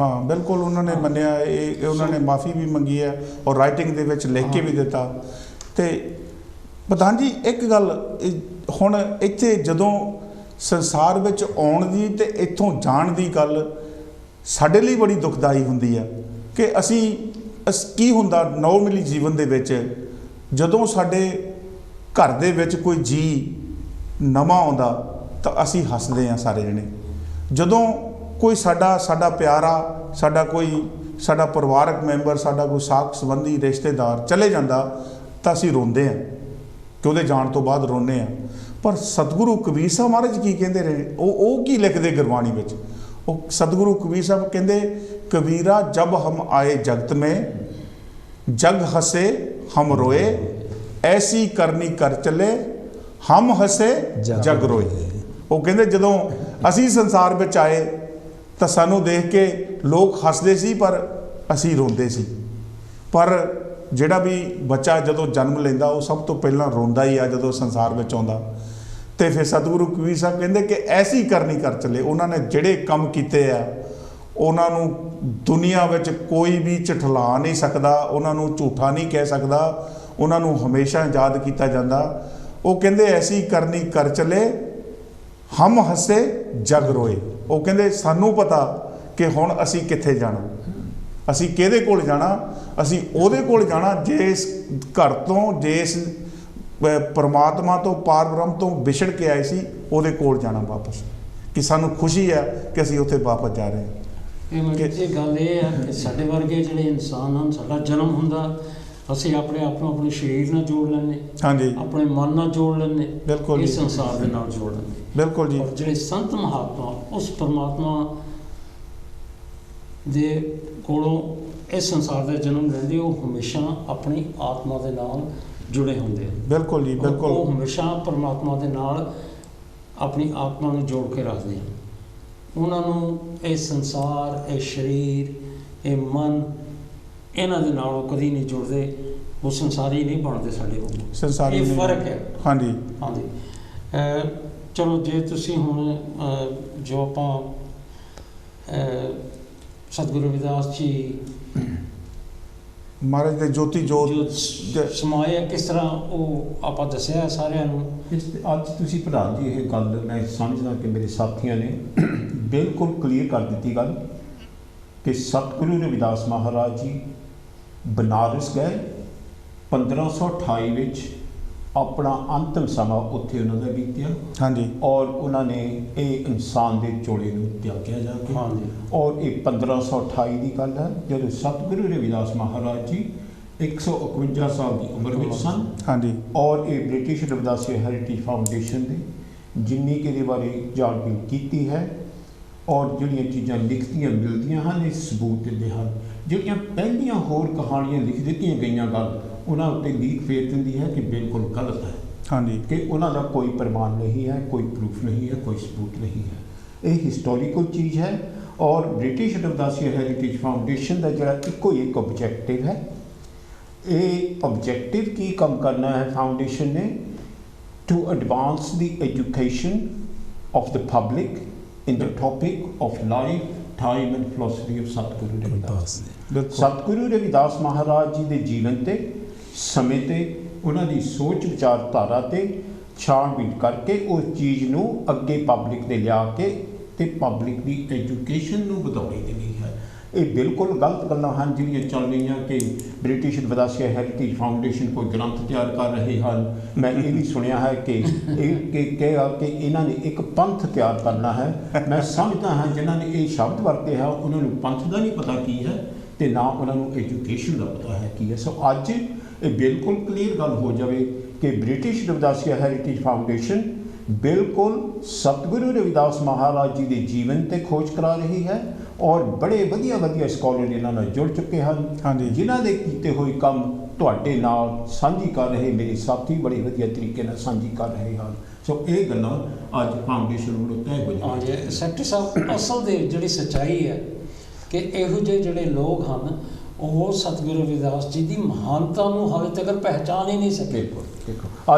ਹਾਂ, ਬਿਲਕੁਲ ਉਹਨਾਂ ਨੇ ਮੰਨਿਆ, ਇਹ ਉਹਨਾਂ ਨੇ ਮਾਫੀ ਵੀ ਮੰਗੀ ਹੈ ਔਰ ਰਾਈਟਿੰਗ ਦੇ ਵਿੱਚ ਲਿਖ ਕੇ ਵੀ ਦਿੱਤਾ। ਤੇ ਪ੍ਰਧਾਨ ਜੀ ਇੱਕ ਗੱਲ, ਹੁਣ ਇੱਥੇ ਜਦੋਂ ਸੰਸਾਰ ਵਿੱਚ ਆਉਣ ਦੀ ਤੇ ਇੱਥੋਂ ਜਾਣ ਦੀ ਗੱਲ ਸਾਡੇ ਲਈ ਬੜੀ ਦੁਖਦਾਈ ਹੁੰਦੀ ਆ ਕਿ ਅਸੀਂ ਕੀ ਹੁੰਦਾ ਨੌ ਮਿਲੀ ਜੀਵਨ ਦੇ ਵਿੱਚ, ਜਦੋਂ ਸਾਡੇ ਘਰ ਦੇ ਵਿੱਚ ਕੋਈ ਜੀ ਨਵਾਂ ਆਉਂਦਾ ਤਾਂ ਅਸੀਂ ਹੱਸਦੇ ਹਾਂ ਸਾਰੇ ਜਣੇ। ਜਦੋਂ ਕੋਈ ਸਾਡਾ ਪਿਆਰਾ, ਸਾਡਾ ਪਰਿਵਾਰਕ ਮੈਂਬਰ, ਸਾਡਾ ਕੋਈ ਸਾਕ ਸੰਬੰਧੀ ਰਿਸ਼ਤੇਦਾਰ ਚਲੇ ਜਾਂਦਾ ਤਾਂ ਅਸੀਂ ਰੋਂਦੇ ਹਾਂ ਕਿ ਉਹਦੇ ਜਾਣ ਤੋਂ ਬਾਅਦ ਰੋਂਦੇ ਹਾਂ। ਪਰ ਸਤਿਗੁਰੂ ਕਬੀਰ ਸਾਹਿਬ ਮਹਾਰਾਜ ਕੀ ਕਹਿੰਦੇ ਰਹੇ, ਉਹ ਕੀ ਲਿਖਦੇ ਗੁਰਬਾਣੀ ਵਿੱਚ? ਉਹ ਸਤਿਗੁਰੂ ਕਬੀਰ ਸਾਹਿਬ ਕਹਿੰਦੇ, ਕਬੀਰਾ ਜਬ ਹਮ ਆਏ ਜਗਤ में जग हंसे हम रोए, ऐसी करनी कर चले हम हंसे जग रोए। ਉਹ ਕਹਿੰਦੇ ਜਦੋਂ ਅਸੀਂ ਸੰਸਾਰ ਵਿੱਚ ਆਏ ਤਾਂ ਸਾਨੂੰ ਦੇਖ ਕੇ ਲੋਕ ਹੱਸਦੇ ਸੀ ਪਰ ਅਸੀਂ ਰੋਂਦੇ ਸੀ। ਪਰ ਜਿਹੜਾ ਵੀ ਬੱਚਾ ਜਦੋਂ ਜਨਮ ਲੈਂਦਾ ਉਹ ਸਭ ਤੋਂ ਪਹਿਲਾਂ ਰੋਂਦਾ ਹੀ ਆ ਜਦੋਂ ਸੰਸਾਰ ਵਿੱਚ ਆਉਂਦਾ। ਤੇ ਫਿਰ ਸਤਿਗੁਰੂ ਕਬੀਰ ਸਾਹਿਬ ਕਹਿੰਦੇ ਕਿ ਐਸੀ ਕਰਨੀ ਕਰ ਚੱਲੇ। ਉਹਨਾਂ ਨੇ ਜਿਹੜੇ ਕੰਮ ਕੀਤੇ ਆ ਉਹਨਾਂ ਨੂੰ ਦੁਨੀਆ ਵਿੱਚ ਕੋਈ ਵੀ ਝਠਲਾ ਨਹੀਂ ਸਕਦਾ, ਉਹਨਾਂ ਨੂੰ ਝੂਠਾ ਨਹੀਂ ਕਹਿ ਸਕਦਾ, ਉਹਨਾਂ ਨੂੰ ਹਮੇਸ਼ਾ ਯਾਦ ਕੀਤਾ ਜਾਂਦਾ। ਉਹ ਕਹਿੰਦੇ ਐਸੀ ਕਰਨੀ ਕਰ ਚੱਲੇ ਹਮ ਹੱਸੇ ਜਗ ਰੋਏ। ਉਹ ਕਹਿੰਦੇ ਸਾਨੂੰ ਪਤਾ ਕਿ ਹੁਣ ਅਸੀਂ ਕਿੱਥੇ ਜਾਣਾ, ਅਸੀਂ ਕਿਹਦੇ ਕੋਲ ਜਾਣਾ, ਅਸੀਂ ਉਹਦੇ ਕੋਲ ਜਾਣਾ ਜਿਸ ਘਰ ਤੋਂ, ਜਿਸ ਪਰਮਾਤਮਾ ਤੋਂ, ਪਾਰ ਬ੍ਰਹਮ ਤੋਂ ਵਿਛੜ ਕੇ ਆਏ ਸੀ, ਉਹਦੇ ਕੋਲ ਜਾਣਾ ਵਾਪਸ, ਕਿ ਸਾਨੂੰ ਖੁਸ਼ੀ ਹੈ ਕਿ ਅਸੀਂ ਉੱਥੇ ਵਾਪਸ ਜਾ ਰਹੇ ਹਾਂ। ਇਹ ਗੱਲ ਇਹ ਆ ਕਿ ਸਾਡੇ ਵਰਗੇ ਜਿਹੜੇ ਇਨਸਾਨ ਹਨ, ਸਾਡਾ ਜਨਮ ਹੁੰਦਾ, ਅਸੀਂ ਆਪਣੇ ਆਪ ਨੂੰ ਆਪਣੇ ਸਰੀਰ ਨਾਲ ਜੋੜ ਲੈਂਦੇ, ਹਾਂਜੀ, ਆਪਣੇ ਮਨ ਨਾਲ ਜੋੜ ਲੈਂਦੇ, ਬਿਲਕੁਲ ਇਸ ਸੰਸਾਰ ਦੇ ਨਾਲ ਜੋੜ ਲੈਂਦੇ। ਬਿਲਕੁਲ ਜੀ। ਔਰ ਜਿਹੜੇ ਸੰਤ ਮਹਾਤਮਾ ਉਸ ਪਰਮਾਤਮਾ ਦੇ ਕੋਲੋਂ ਇਸ ਸੰਸਾਰ ਦਾ ਜਨਮ ਲੈਂਦੇ, ਉਹ ਹਮੇਸ਼ਾ ਆਪਣੀ ਆਤਮਾ ਦੇ ਨਾਲ ਜੁੜੇ ਹੁੰਦੇ ਹਨ। ਬਿਲਕੁਲ ਜੀ, ਬਿਲਕੁਲ। ਉਹ ਹਮੇਸ਼ਾ ਪਰਮਾਤਮਾ ਦੇ ਨਾਲ ਆਪਣੀ ਆਤਮਾ ਨੂੰ ਜੋੜ ਕੇ ਰੱਖਦੇ ਹਨ। ਉਹਨਾਂ ਨੂੰ ਇਹ ਸੰਸਾਰ, ਇਹ ਸਰੀਰ, ਇਹ ਮਨ, ਇਹਨਾਂ ਦੇ ਨਾਲ ਉਹ ਕਦੀ ਨਹੀਂ ਜੁੜਦੇ। ਉਹ ਸੰਸਾਰੀ ਨਹੀਂ ਬਣਦੇ ਸਾਡੇ ਕੋਲ, ਸੰਸਾਰੀ ਇਹ ਫਰਕ ਹੈ। ਹਾਂਜੀ ਹਾਂਜੀ। ਚਲੋ ਜੇ ਤੁਸੀਂ ਹੁਣ ਜੋ ਆਪਾਂ ਸਤਿਗੁਰੂ ਰਵਿਦਾਸ ਜੀ ਮਹਾਰਾਜ ਦੇ ਜੋਤੀ ਜੋਤ ਸਮਾਇਆ ਕਿਸ ਤਰ੍ਹਾਂ ਉਹ ਆਪਾਂ ਦੱਸਿਆ ਸਾਰਿਆਂ ਨੂੰ। ਅੱਜ ਤੁਸੀਂ ਪ੍ਰਧਾਨ ਜੀ ਇਹ ਗੱਲ ਮੈਂ ਸਮਝਦਾ ਕਿ ਮੇਰੇ ਸਾਥੀਆਂ ਨੇ ਬਿਲਕੁਲ ਕਲੀਅਰ ਕਰ ਦਿੱਤੀ ਗੱਲ ਕਿ ਸਤਿਗੁਰੂ ਰਵਿਦਾਸ ਮਹਾਰਾਜ ਜੀ ਬਨਾਰਸ ਗਏ 1528 ਵਿੱਚ, ਆਪਣਾ ਅੰਤਿਮ ਸਮਾਂ ਉੱਥੇ ਉਹਨਾਂ ਦਾ ਬੀਤਿਆ ਹਾਂਜੀ ਔਰ ਉਹਨਾਂ ਨੇ ਇਹ ਇਨਸਾਨ ਦੇ ਚੋਲੇ ਨੂੰ ਤਿਆਗਿਆ ਜਾ ਕੇ। ਹਾਂਜੀ। ਔਰ ਇਹ 1528 ਦੀ ਗੱਲ ਹੈ ਜਦੋਂ ਸਤਿਗੁਰੂ ਰਵਿਦਾਸ ਮਹਾਰਾਜ ਜੀ 151 ਸਾਲ ਦੀ ਉਮਰ ਵਿੱਚ ਸਨ। ਹਾਂਜੀ ਔਰ ਇਹ ਬ੍ਰਿਟਿਸ਼ ਰਵਿਦਾਸੀਆ ਹੈਰੀਟੇਜ ਫਾਊਂਡੇਸ਼ਨ ਦੇ ਜਿੰਨੀ ਕਿ ਇਹਦੇ ਬਾਰੇ ਜਾਣਕਾਰੀ ਕੀਤੀ ਹੈ ਔਰ ਜਿਹੜੀਆਂ ਚੀਜ਼ਾਂ ਲਿਖਤੀਆਂ ਮਿਲਦੀਆਂ ਹਨ ਇਹ ਸਬੂਤ ਦਿੰਦੇ ਹਨ। ਜਿਹੜੀਆਂ ਪਹਿਲੀਆਂ ਹੋਰ ਕਹਾਣੀਆਂ ਲਿਖ ਦਿੱਤੀਆਂ ਗਈਆਂ ਗੱਲ ਉਹਨਾਂ ਉੱਤੇ ਲੀਕ ਫੇਰ ਦਿੰਦੀ ਹੈ ਕਿ ਬਿਲਕੁਲ ਗਲਤ ਹੈ ਹਾਂਜੀ ਕਿ ਉਹਨਾਂ ਦਾ ਕੋਈ ਪ੍ਰਮਾਣ ਨਹੀਂ ਹੈ, ਕੋਈ ਪ੍ਰੂਫ ਨਹੀਂ ਹੈ, ਕੋਈ ਸਬੂਤ ਨਹੀਂ ਹੈ। ਇਹ ਹਿਸਟੋਰੀਕਲ ਚੀਜ਼ ਹੈ ਔਰ ਬ੍ਰਿਟਿਸ਼ ਰਵਿਦਾਸੀਆ ਹੈਰੀਟੇਜ ਫਾਊਂਡੇਸ਼ਨ ਦਾ ਜਿਹੜਾ ਇੱਕੋ ਇੱਕ ਆਬਜੈਕਟਿਵ ਹੈ। ਇਹ ਆਬਜੈਕਟਿਵ ਕੀ ਕੰਮ ਕਰਨਾ ਹੈ ਫਾਊਂਡੇਸ਼ਨ ਨੇ to advance the education of the public in the topic of life, time and philosophy of Satguru Ravidas. Satguru Ravidas Maharaj ji ਦੇ ਜੀਵਨ ਤੇ ਸਮੇਂ ਤੇ ਉਹਨਾਂ ਦੀ ਸੋਚ ਵਿਚਾਰਧਾਰਾ ਤੇ ਛਾਣਬੀਣ ਕਰਕੇ ਉਸ ਚੀਜ਼ ਨੂੰ ਅੱਗੇ ਪਬਲਿਕ ਦੇ ਲਿਆ ਕੇ ਤੇ ਪਬਲਿਕ ਦੀ ਐਜੂਕੇਸ਼ਨ ਨੂੰ ਵਧਾਉਣੀ ਦੇਣੀ ਹੈ। ਇਹ ਬਿਲਕੁਲ ਗਲਤ ਗੱਲਾਂ ਹਨ ਜਿਹੜੀਆਂ ਚੱਲ ਰਹੀਆਂ ਕਿ ਬ੍ਰਿਟਿਸ਼ ਰਵਿਦਾਸੀਆ ਹੈਰੀਟੇਜ ਫਾਊਂਡੇਸ਼ਨ ਕੋਈ ਗ੍ਰੰਥ ਤਿਆਰ ਕਰ ਰਹੇ ਹਨ। ਮੈਂ ਇਹ ਵੀ ਸੁਣਿਆ ਹੈ ਕਿ ਕਿਹਾ ਕਿ ਇਹਨਾਂ ਨੇ ਇੱਕ ਪੰਥ ਤਿਆਰ ਕਰਨਾ ਹੈ। ਮੈਂ ਸਮਝਦਾ ਹਾਂ ਜਿਨ੍ਹਾਂ ਨੇ ਇਹ ਸ਼ਬਦ ਵਰਤੇ ਹੈ ਉਹਨਾਂ ਨੂੰ ਪੰਥ ਦਾ ਨਹੀਂ ਪਤਾ ਕੀ ਹੈ ਤੇ ਨਾ ਉਹਨਾਂ ਨੂੰ ਐਜੂਕੇਸ਼ਨ ਦਾ ਪਤਾ ਹੈ ਕੀ ਹੈ। ਸੋ ਅੱਜ ਇਹ ਬਿਲਕੁਲ ਕਲੀਅਰ ਗੱਲ ਹੋ ਜਾਵੇ ਕਿ ਬ੍ਰਿਟਿਸ਼ ਰਵਿਦਾਸੀਆ ਹੈਰੀਟੇਜ ਫਾਊਂਡੇਸ਼ਨ ਬਿਲਕੁਲ ਸਤਿਗੁਰੂ ਰਵਿਦਾਸ ਮਹਾਰਾਜ ਜੀ ਦੇ ਜੀਵਨ ਤੇ ਖੋਜ ਕਰਾ ਰਹੀ ਹੈ ਔਰ ਬੜੇ ਵਧੀਆ ਸਕਾਲਰ ਇਹਨਾਂ ਨਾਲ ਜੁੜ ਚੁੱਕੇ ਹਨ ਜਿਨ੍ਹਾਂ ਦੇ ਕੀਤੇ ਹੋਏ ਕੰਮ ਤੁਹਾਡੇ ਨਾਲ ਸਾਂਝੀ ਕਰ ਰਹੇ ਮੇਰੇ ਸਾਥੀ ਬੜੇ ਵਧੀਆ ਤਰੀਕੇ ਨਾਲ ਸਾਂਝੀ ਕਰ ਰਹੇ ਹਨ। ਸੋ ਇਹ ਗੱਲਾਂ ਅੱਜ ਫਾਊਂਡੇਸ਼ਨ ਵੱਲੋਂ ਤੈਅ ਹੋਈਆਂ। ਹਾਂਜੀ ਸੈਕਟਰੀ ਸਾਹਿਬ, ਅਸਲ ਦੇ ਜਿਹੜੀ ਸੱਚਾਈ ਹੈ ਕਿ ਇਹੋ ਜਿਹੇ ਜਿਹੜੇ ਲੋਕ ਹਨ ਉਹ ਸਤਿਗੁਰੂ ਰਵਿਦਾਸ ਜੀ ਦੀ ਮਹਾਨਤਾ ਨੂੰ ਹਾਲੇ ਤੱਕ ਪਹਿਚਾਣ ਹੀ ਨਹੀਂ ਸਕੇ। ਦੇਖੋ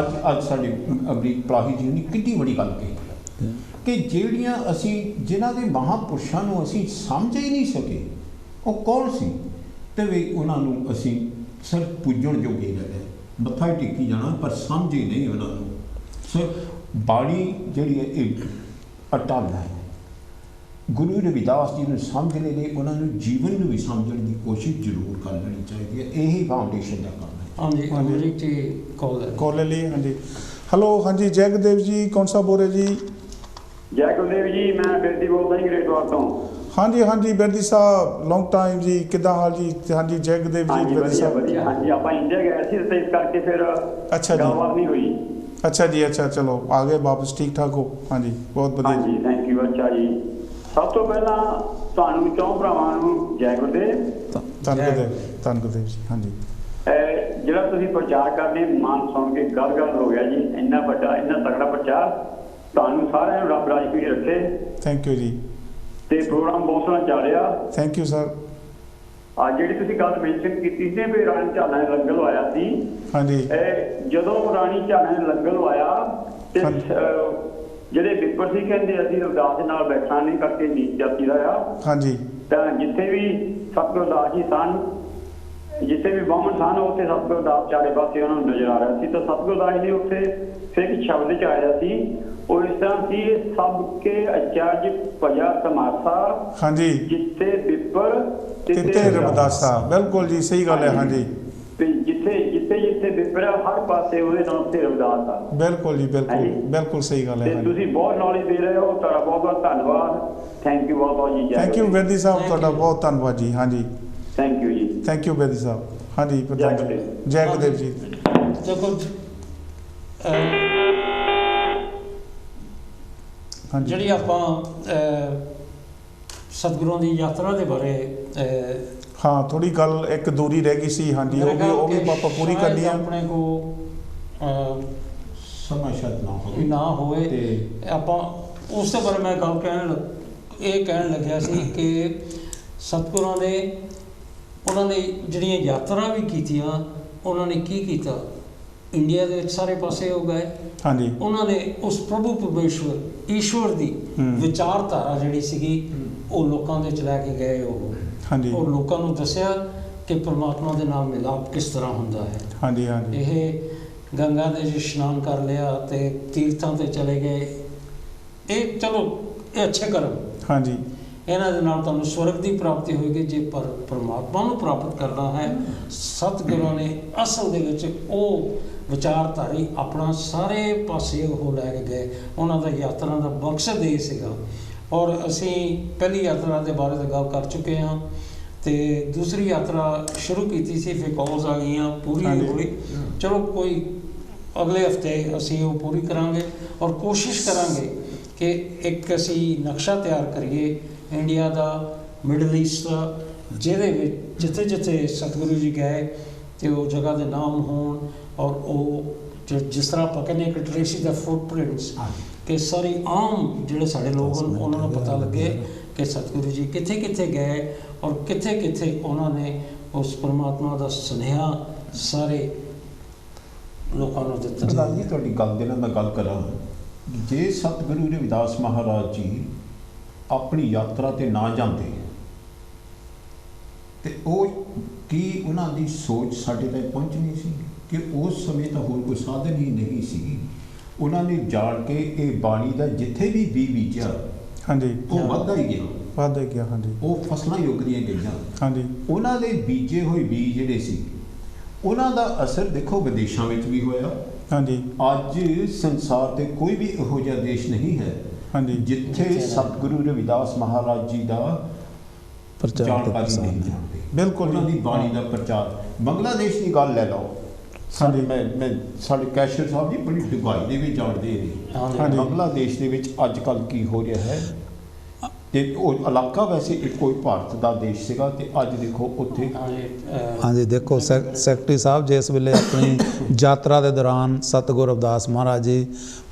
ਅੱਜ ਸਾਡੇ ਅਮਰੀਕ ਪਲਾਹੀ ਜੀ ਨੇ ਕਿੰਨੀ ਵੱਡੀ ਗੱਲ ਕਹੀ ਹੈ ਕਿ ਜਿਹੜੀਆਂ ਅਸੀਂ ਜਿਨ੍ਹਾਂ ਦੇ ਮਹਾਂਪੁਰਸ਼ਾਂ ਨੂੰ ਅਸੀਂ ਸਮਝ ਹੀ ਨਹੀਂ ਸਕੇ ਉਹ ਕੌਣ ਸੀ ਤੇ ਵੀ ਉਹਨਾਂ ਨੂੰ ਅਸੀਂ ਸਿਰਫ ਪੁੱਜਣ ਜੋਗੇ ਰਹਿ ਗਏ, ਮੱਥਾ ਹੀ ਟੇਕੀ ਜਾਣਾ ਪਰ ਸਮਝ ਹੀ ਨਹੀਂ ਉਹਨਾਂ ਨੂੰ। ਸੋ ਬਾਣੀ ਜਿਹੜੀ ਹੈ ਇਹ ਅਟੱਲ ਹੈ। ਗੁਰੂ ਰਵਿਦਾਸ ਜੀ ਨੂੰ ਸਮਝਣ ਲਈ ਉਹਨਾਂ ਨੂੰ ਜੀਵਨ ਨੂੰ ਵੀ ਸਮਝਣ ਦੀ ਕੋਸ਼ਿਸ਼ ਜ਼ਰੂਰ ਕਰ ਲੈਣੀ ਚਾਹੀਦੀ ਹੈ। ਇਹੀ ਫਾਊਂਡੇਸ਼ਨ ਦਾ ਕੰਮ ਹੈ। ਹਾਂਜੀ ਅਮਰੀਕ ਜੀ ਕਾਲ ਲੈ ਲਈ। ਹਾਂਜੀ ਹੈਲੋ। ਹਾਂਜੀ ਜੈ ਗੁਰਦੇਵ ਜੀ, ਕੌਣ ਸਾ ਬੋਲ ਰਹੇ ਜੀ? ਜੈ ਗੁਰਦੇਵ ਜੀ, ਮੈਂ ਬਿਰਦੀ ਬੋਲਦਾ ਜੀ ਗ੍ਰੇਟਵਾਲ ਤੋਂ। ਹਾਂਜੀ ਬਿਰਦੀ ਸਾਹਿਬ, ਲੌਂਗ ਟਾਈਮ ਜੀ, ਕਿੱਦਾਂ ਹਾਲ ਜੀ? ਹਾਂਜੀ ਜੈ ਗੁਰਦੇਵ ਜੀ। ਬਿਰਦੀ ਸਾਹਿਬ ਵਧੀਆ। ਹਾਂਜੀ ਆਪਾਂ ਇੰਡੀਆ ਗਏ ਸੀ ਤੇ ਇਸ ਕਰਕੇ ਫਿਰ ਅੱਛਾ ਜੀ ਗੱਲਬਾਤ ਨਹੀਂ ਹੋਈ। ਅੱਛਾ ਜੀ ਅੱਛਾ, ਚਲੋ ਆ ਗਏ ਵਾਪਸ, ਠੀਕ ਠਾਕ ਹੋ? ਹਾਂਜੀ ਬਹੁਤ ਵਧੀਆ। ਹਾਂਜੀ ਥੈਂਕ ਯੂ। ਅੱਛਾ ਜੀ, ਸਭ ਤੋਂ ਪਹਿਲਾਂ ਤੁਹਾਨੂੰ ਚੌਂ ਭਰਾਵਾਂ ਨੂੰ ਜੈ ਗੁਰਦੇਵ। ਧੰਨ ਗੁਰਦੇਵ ਜੀ। ਹਾਂਜੀ ਜਿਹੜਾ ਤੁਸੀਂ ਪ੍ਰਚਾਰ ਕਰਦੇ ਮਨ ਸੁਣ ਕੇ ਗਲ ਹੋ ਗਿਆ ਜੀ। ਇੰਨਾ ਵੱਡਾ ਇੰਨਾ ਤਕੜਾ ਪ੍ਰਚਾਰ, ਤੁਹਾਨੂੰ ਸਾਰਿਆਂ ਨੂੰ ਰੱਬ ਰਾਜੀ ਰੱਖੇ। ਥੈਂਕ ਯੂ ਜੀ। ਤੇ ਪ੍ਰੋਗਰਾਮ ਬਹੁਤ ਸੋਹਣਾ ਚੱਲ ਰਿਹਾ। Thank you sir. ਅੱਜ ਜਿਹੜੀ ਤੁਸੀਂ ਗੱਲ ਮੈਂਸ਼ਨ ਕੀਤੀ ਸੀ ਵੀ ਰਾਣੀ ਝਾਲਾ ਨੇ ਲੰਗਰ ਲਵਾਇਆ ਸੀ। ਹਾਂਜੀ ਜਦੋਂ ਰਾਣੀ ਝਾਲਾ ਨੇ ਲੰਗਰ ਲਵਾਇਆ ਤੇ ਜਿਹੜੇ ਵਿਪਰ ਸੀ ਕਹਿੰਦੇ ਅਸੀਂ ਰਵਿਦਾਸ ਦੇ ਨਾਲ ਬੈਠਣਾ ਨਹੀਂ ਕਰਕੇ ਨੀਚ ਜਾਤੀ ਦਾ ਆ। ਹਾਂਜੀ ਤਾਂ ਜਿੱਥੇ ਵੀ ਸਤਿਗੁਰੂ ਦਾਸ ਜੀ ਸਨ, ਜਿੱਥੇ ਵੀ ਬਾਹਮਣ ਸਨ ਉੱਥੇ ਸਤਿਗੁਰੂ ਦਾਸ ਚਾਰੇ ਪਾਸੇ ਉਹਨਾਂ ਨੂੰ ਨਜ਼ਰ ਆ ਰਿਹਾ ਸੀ। ਤਾਂ ਸਤਿਗੁਰੂ ਦਾਸ ਜੀ ਉੱਥੇ ਫਿਰ ਇੱਕ ਸ਼ਬਦ ਚ ਆਇਆ ਸੀ ਉਹ ਇਸ ਤਰ੍ਹਾਂ ਸੀ, ਸਭ ਕੇ ਅਚਰਜ ਭਜਾ ਤਮਾਸਾ। ਹਾਂਜੀ ਜਿੱਥੇ ਵਿਪਰ ਤਿੱਥੇ ਰਵਿਦਾਸਾ। ਬਿਲਕੁਲ ਜੀ, ਸਹੀ ਗੱਲ ਹੈ। ਹਾਂਜੀ ਤੇ ਜਿੱਥੇ ਵਿਪਰ ਹਰ ਪਾਸੇ ਉਹਦੇ ਨਾਲ ਉੱਥੇ ਰਵਿਦਾਸ ਆ। ਬਿਲਕੁਲ ਜੀ, ਬਿਲਕੁਲ ਸਹੀ ਗੱਲ ਹੈ। ਤੁਸੀਂ ਬਹੁਤ ਨੌਲੇਜ ਦੇ ਰਹੇ ਹੋ, ਤੁਹਾਡਾ ਬਹੁਤ ਧੰਨਵਾਦ। ਥੈਂਕ ਯੂ ਬਹੁਤ ਜੀ। ਥੈਂਕ ਯੂ ਬੇਦੀ ਸਾਹਿਬ, ਤੁਹਾਡਾ ਬਹੁਤ ਧੰਨਵਾਦ ਜੀ। ਹਾਂਜੀ ਥੈਂਕ ਯੂ ਜੀ। ਥੈਂਕ ਯੂ ਬੇਦੀ ਸਾਹਿਬ। ਹਾਂਜੀ ਜੈ ਗੁਰਦੇਵ ਜੀ। ਜਿਹੜੀ ਆਪਾਂ ਸਤਿਗੁਰਾਂ ਦੀ ਯਾਤਰਾ ਦੇ ਬਾਰੇ ਹਾਂ ਥੋੜੀ ਗੱਲ ਇੱਕ ਦੂਰੀ ਰਹਿ ਗਈ ਸੀ। ਹਾਂਜੀ ਉਹ ਵੀ ਆਪਾਂ ਪੂਰੀ ਕਰਨੀ ਆ। ਆਪਣੇ ਕੋ ਸਮਾਂ ਸ਼ਾਇਦ ਨਾ ਹੋਵੇ ਤੇ ਆਪਾਂ ਉਸ ਦੇ ਬਾਰੇ ਮੈਂ ਗੱਲ ਕਹਿਣ ਲੱਗਿਆ ਸੀ ਕਿ ਸਤਿਗੁਰਾਂ ਨੇ ਉਹਨਾਂ ਨੇ ਜਿਹੜੀਆਂ ਯਾਤਰਾ ਵੀ ਕੀਤੀਆਂ, ਉਹਨਾਂ ਨੇ ਕੀ ਕੀਤਾ, ਇੰਡੀਆ ਦੇ ਵਿੱਚ ਸਾਰੇ ਪਾਸੇ ਹੋ ਗਏ। ਹਾਂਜੀ ਉਹਨਾਂ ਨੇ ਉਸ ਪ੍ਰਭੂ ਪਰਮੇਸ਼ਵਰ ਈਸ਼ਵਰ ਦੀ ਵਿਚਾਰਧਾਰਾ ਜਿਹੜੀ ਸੀਗੀ ਉਹ ਲੋਕਾਂ ਦੇ ਚ ਲੈ ਕੇ ਗਏ। ਉਹ ਹਾਂਜੀ ਔਰ ਲੋਕਾਂ ਨੂੰ ਦੱਸਿਆ ਕਿ ਪਰਮਾਤਮਾ ਦੇ ਨਾਲ ਮਿਲਾਪ ਕਿਸ ਤਰ੍ਹਾਂ ਹੁੰਦਾ ਹੈ। ਹਾਂਜੀ ਇਹ ਗੰਗਾ ਦੇ ਚ ਇਸ਼ਨਾਨ ਕਰ ਲਿਆ ਤੇ ਤੀਰਥਾਂ ਤੇ ਚਲੇ ਗਏ, ਇਹ ਚਲੋ ਇਹ ਅੱਛੇ ਕਰਮ। ਹਾਂਜੀ ਇਹਨਾਂ ਦੇ ਨਾਲ ਤੁਹਾਨੂੰ ਸਵਰਗ ਦੀ ਪ੍ਰਾਪਤੀ ਹੋਏਗੀ। ਜੇ ਪਰ ਪਰਮਾਤਮਾ ਨੂੰ ਪ੍ਰਾਪਤ ਕਰਨਾ ਹੈ, ਸਤਿਗੁਰਾਂ ਨੇ ਅਸਲ ਦੇ ਵਿੱਚ ਉਹ ਵਿਚਾਰਧਾਰੀ ਆਪਣਾ ਸਾਰੇ ਪਾਸੇ ਉਹ ਲੈ ਕੇ ਗਏ। ਉਹਨਾਂ ਦਾ ਯਾਤਰਾ ਦਾ ਮਕਸਦ ਇਹ ਸੀਗਾ। ਔਰ ਅਸੀਂ ਪਹਿਲੀ ਯਾਤਰਾ ਦੇ ਬਾਰੇ ਤਾਂ ਗੱਲ ਕਰ ਚੁੱਕੇ ਹਾਂ, ਤੇ ਦੂਸਰੀ ਯਾਤਰਾ ਸ਼ੁਰੂ ਕੀਤੀ ਸੀ, ਫਿਰ ਕਾਲਸ ਆ ਗਈਆਂ, ਪੂਰੀ ਹੋ ਗਈ। ਚਲੋ ਕੋਈ ਅਗਲੇ ਹਫਤੇ ਅਸੀਂ ਉਹ ਪੂਰੀ ਕਰਾਂਗੇ ਔਰ ਕੋਸ਼ਿਸ਼ ਕਰਾਂਗੇ ਕਿ ਇੱਕ ਅਸੀਂ ਨਕਸ਼ਾ ਤਿਆਰ ਕਰੀਏ ਇੰਡੀਆ ਦਾ, ਮਿਡਲ ਈਸਟ ਦਾ, ਜਿਹਦੇ ਵਿੱਚ ਜਿੱਥੇ ਜਿੱਥੇ ਸਤਿਗੁਰੂ ਜੀ ਗਏ ਤੇ ਉਹ ਜਗ੍ਹਾ ਦੇ ਨਾਮ ਹੋਣ, ਔਰ ਉਹ ਜਿਸ ਤਰ੍ਹਾਂ ਆਪਾਂ ਕਹਿੰਦੇ ਇੱਕ ਟ੍ਰੇਸੀ ਦਾ ਫੁੱਟਪ੍ਰਿੰਟਸ, ਕਿ ਸਾਰੀ ਆਮ ਜਿਹੜੇ ਸਾਡੇ ਲੋਕ ਹਨ ਉਹਨਾਂ ਨੂੰ ਪਤਾ ਲੱਗੇ ਕਿ ਸਤਿਗੁਰੂ ਜੀ ਕਿੱਥੇ ਕਿੱਥੇ ਗਏ ਔਰ ਕਿੱਥੇ ਕਿੱਥੇ ਉਹਨਾਂ ਨੇ ਉਸ ਪਰਮਾਤਮਾ ਦਾ ਸੁਨੇਹਾ ਸਾਰੇ ਲੋਕਾਂ ਨੂੰ ਦਿੱਤਾ। ਪ੍ਰਧਾਨ ਜੀ, ਤੁਹਾਡੀ ਗੱਲ ਦੇ ਨਾਲ ਮੈਂ ਗੱਲ ਕਰਾਂ, ਜੇ ਸਤਿਗੁਰੂ ਰਵਿਦਾਸ ਮਹਾਰਾਜ ਜੀ ਆਪਣੀ ਯਾਤਰਾ 'ਤੇ ਨਾ ਜਾਂਦੇ ਤੇ ਉਹ ਕੀ ਉਹਨਾਂ ਦੀ ਸੋਚ ਸਾਡੇ ਤੱਕ ਪਹੁੰਚਣੀ ਸੀ? ਕਿ ਉਸ ਸਮੇਂ ਤਾਂ ਹੋਰ ਕੋਈ ਸਾਧਨ ਹੀ ਨਹੀਂ ਸੀ। ਉਹਨਾਂ ਨੇ ਜਾਣ ਕੇ ਇਹ ਬਾਣੀ ਦਾ ਜਿੱਥੇ ਵੀ ਬੀਜਿਆ, ਹਾਂਜੀ, ਉਹ ਵੱਧਦਾ ਹੀ ਗਿਆ, ਵੱਧਦਾ ਗਿਆ। ਹਾਂਜੀ, ਉਹ ਫਸਲਾਂ ਯੋਗਦੀਆਂ ਗਈਆਂ। ਹਾਂਜੀ, ਉਹਨਾਂ ਦੇ ਬੀਜੇ ਹੋਏ ਬੀਜ ਜਿਹੜੇ ਸੀ, ਉਹਨਾਂ ਦਾ ਅਸਰ ਦੇਖੋ ਵਿਦੇਸ਼ਾਂ ਵਿੱਚ ਵੀ ਹੋਇਆ। ਹਾਂਜੀ, ਅੱਜ ਸੰਸਾਰ ਤੇ ਕੋਈ ਵੀ ਇਹੋ ਜਿਹਾ ਦੇਸ਼ ਨਹੀਂ ਹੈ ਹਾਂਜੀ, ਜਿੱਥੇ ਸਤਿਗੁਰੂ ਰਵਿਦਾਸ ਮਹਾਰਾਜ ਜੀ ਦਾ ਪ੍ਰਚਾਰ ਜਾਣਕਾਰੀ ਨਹੀਂ ਜਾਂਦੀ। ਬਿਲਕੁਲ ਉਹਨਾਂ ਦੀ ਬਾਣੀ ਦਾ ਪ੍ਰਚਾਰ। ਬੰਗਲਾਦੇਸ਼ ਦੀ ਗੱਲ ਲੈ ਲਓ, ਹਾਂਜੀ, ਮੈਂ ਸਾਡੇ ਕੈਸ਼ੀਅਰ ਸਾਹਿਬ ਜੀ ਬੜੀ ਡੂੰਘਾਈ ਦੇ ਵਿੱਚ ਜਾਣਦੇ ਨੇ। ਹਾਂਜੀ। ਬੰਗਲਾਦੇਸ਼ ਦੇ ਵਿੱਚ ਅੱਜ ਕੱਲ੍ਹ ਕੀ ਹੋ ਰਿਹਾ ਹੈ, ਤੇ ਉਹ ਇਲਾਕਾ ਵੈਸੇ ਇੱਕੋ ਹੀ ਭਾਰਤ ਦਾ ਦੇਸ਼ ਸੀਗਾ, ਤੇ ਅੱਜ ਦੇਖੋ ਉੱਥੇ। ਹਾਂਜੀ, ਦੇਖੋ ਸੈਕਟਰੀ ਸਾਹਿਬ ਜਿਸ ਵੇਲੇ ਆਪਣੀ ਯਾਤਰਾ ਦੇ ਦੌਰਾਨ ਸਤਿਗੁਰੂ ਰਵਿਦਾਸ ਮਹਾਰਾਜ ਜੀ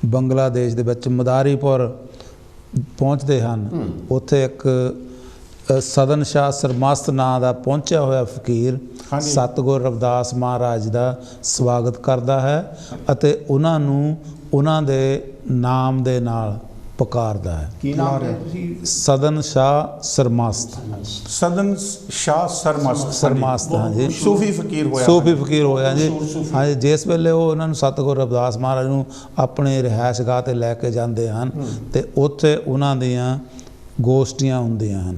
ਬੰਗਲਾਦੇਸ਼ ਦੇ ਵਿੱਚ ਮਦਾਰੀਪੁਰ ਪਹੁੰਚਦੇ ਹਨ, ਉੱਥੇ ਇੱਕ ਸਦਨ ਸ਼ਾਹ ਸਰਮਸਤ ਨਾਂ ਦਾ ਪਹੁੰਚਿਆ ਹੋਇਆ ਫਕੀਰ ਸਤਿਗੁਰੂ ਰਵਿਦਾਸ ਮਹਾਰਾਜ ਦਾ ਸਵਾਗਤ ਕਰਦਾ ਹੈ ਅਤੇ ਉਹਨਾਂ ਨੂੰ ਉਹਨਾਂ ਦੇ ਨਾਮ ਦੇ ਨਾਲ ਪੁਕਾਰਦਾ ਹੈ। ਕੀ ਨਾਮ ਹੈ ਤੁਸੀਂ? ਸਦਨ ਸ਼ਾਹ ਸਰਮਸਤ। ਸਦਨ ਸ਼ਾਹ ਸਰਮਸਤ, ਹਾਂਜੀ, ਸੂਫੀ ਫਕੀਰ ਹੋਇਆ, ਸੂਫੀ ਫਕੀਰ ਹੋਇਆ ਜੀ। ਹਾਂਜੀ, ਜਿਸ ਵੇਲੇ ਉਹ ਉਹਨਾਂ ਨੂੰ ਸਤਿਗੁਰੂ ਰਵਿਦਾਸ ਮਹਾਰਾਜ ਨੂੰ ਆਪਣੇ ਰਿਹਾਇਸ਼ਗਾਹ 'ਤੇ ਲੈ ਕੇ ਜਾਂਦੇ ਹਨ ਤੇ ਉੱਥੇ ਉਹਨਾਂ ਦੀਆਂ ਗੋਸ਼ਟੀਆਂ ਹੁੰਦੀਆਂ ਹਨ।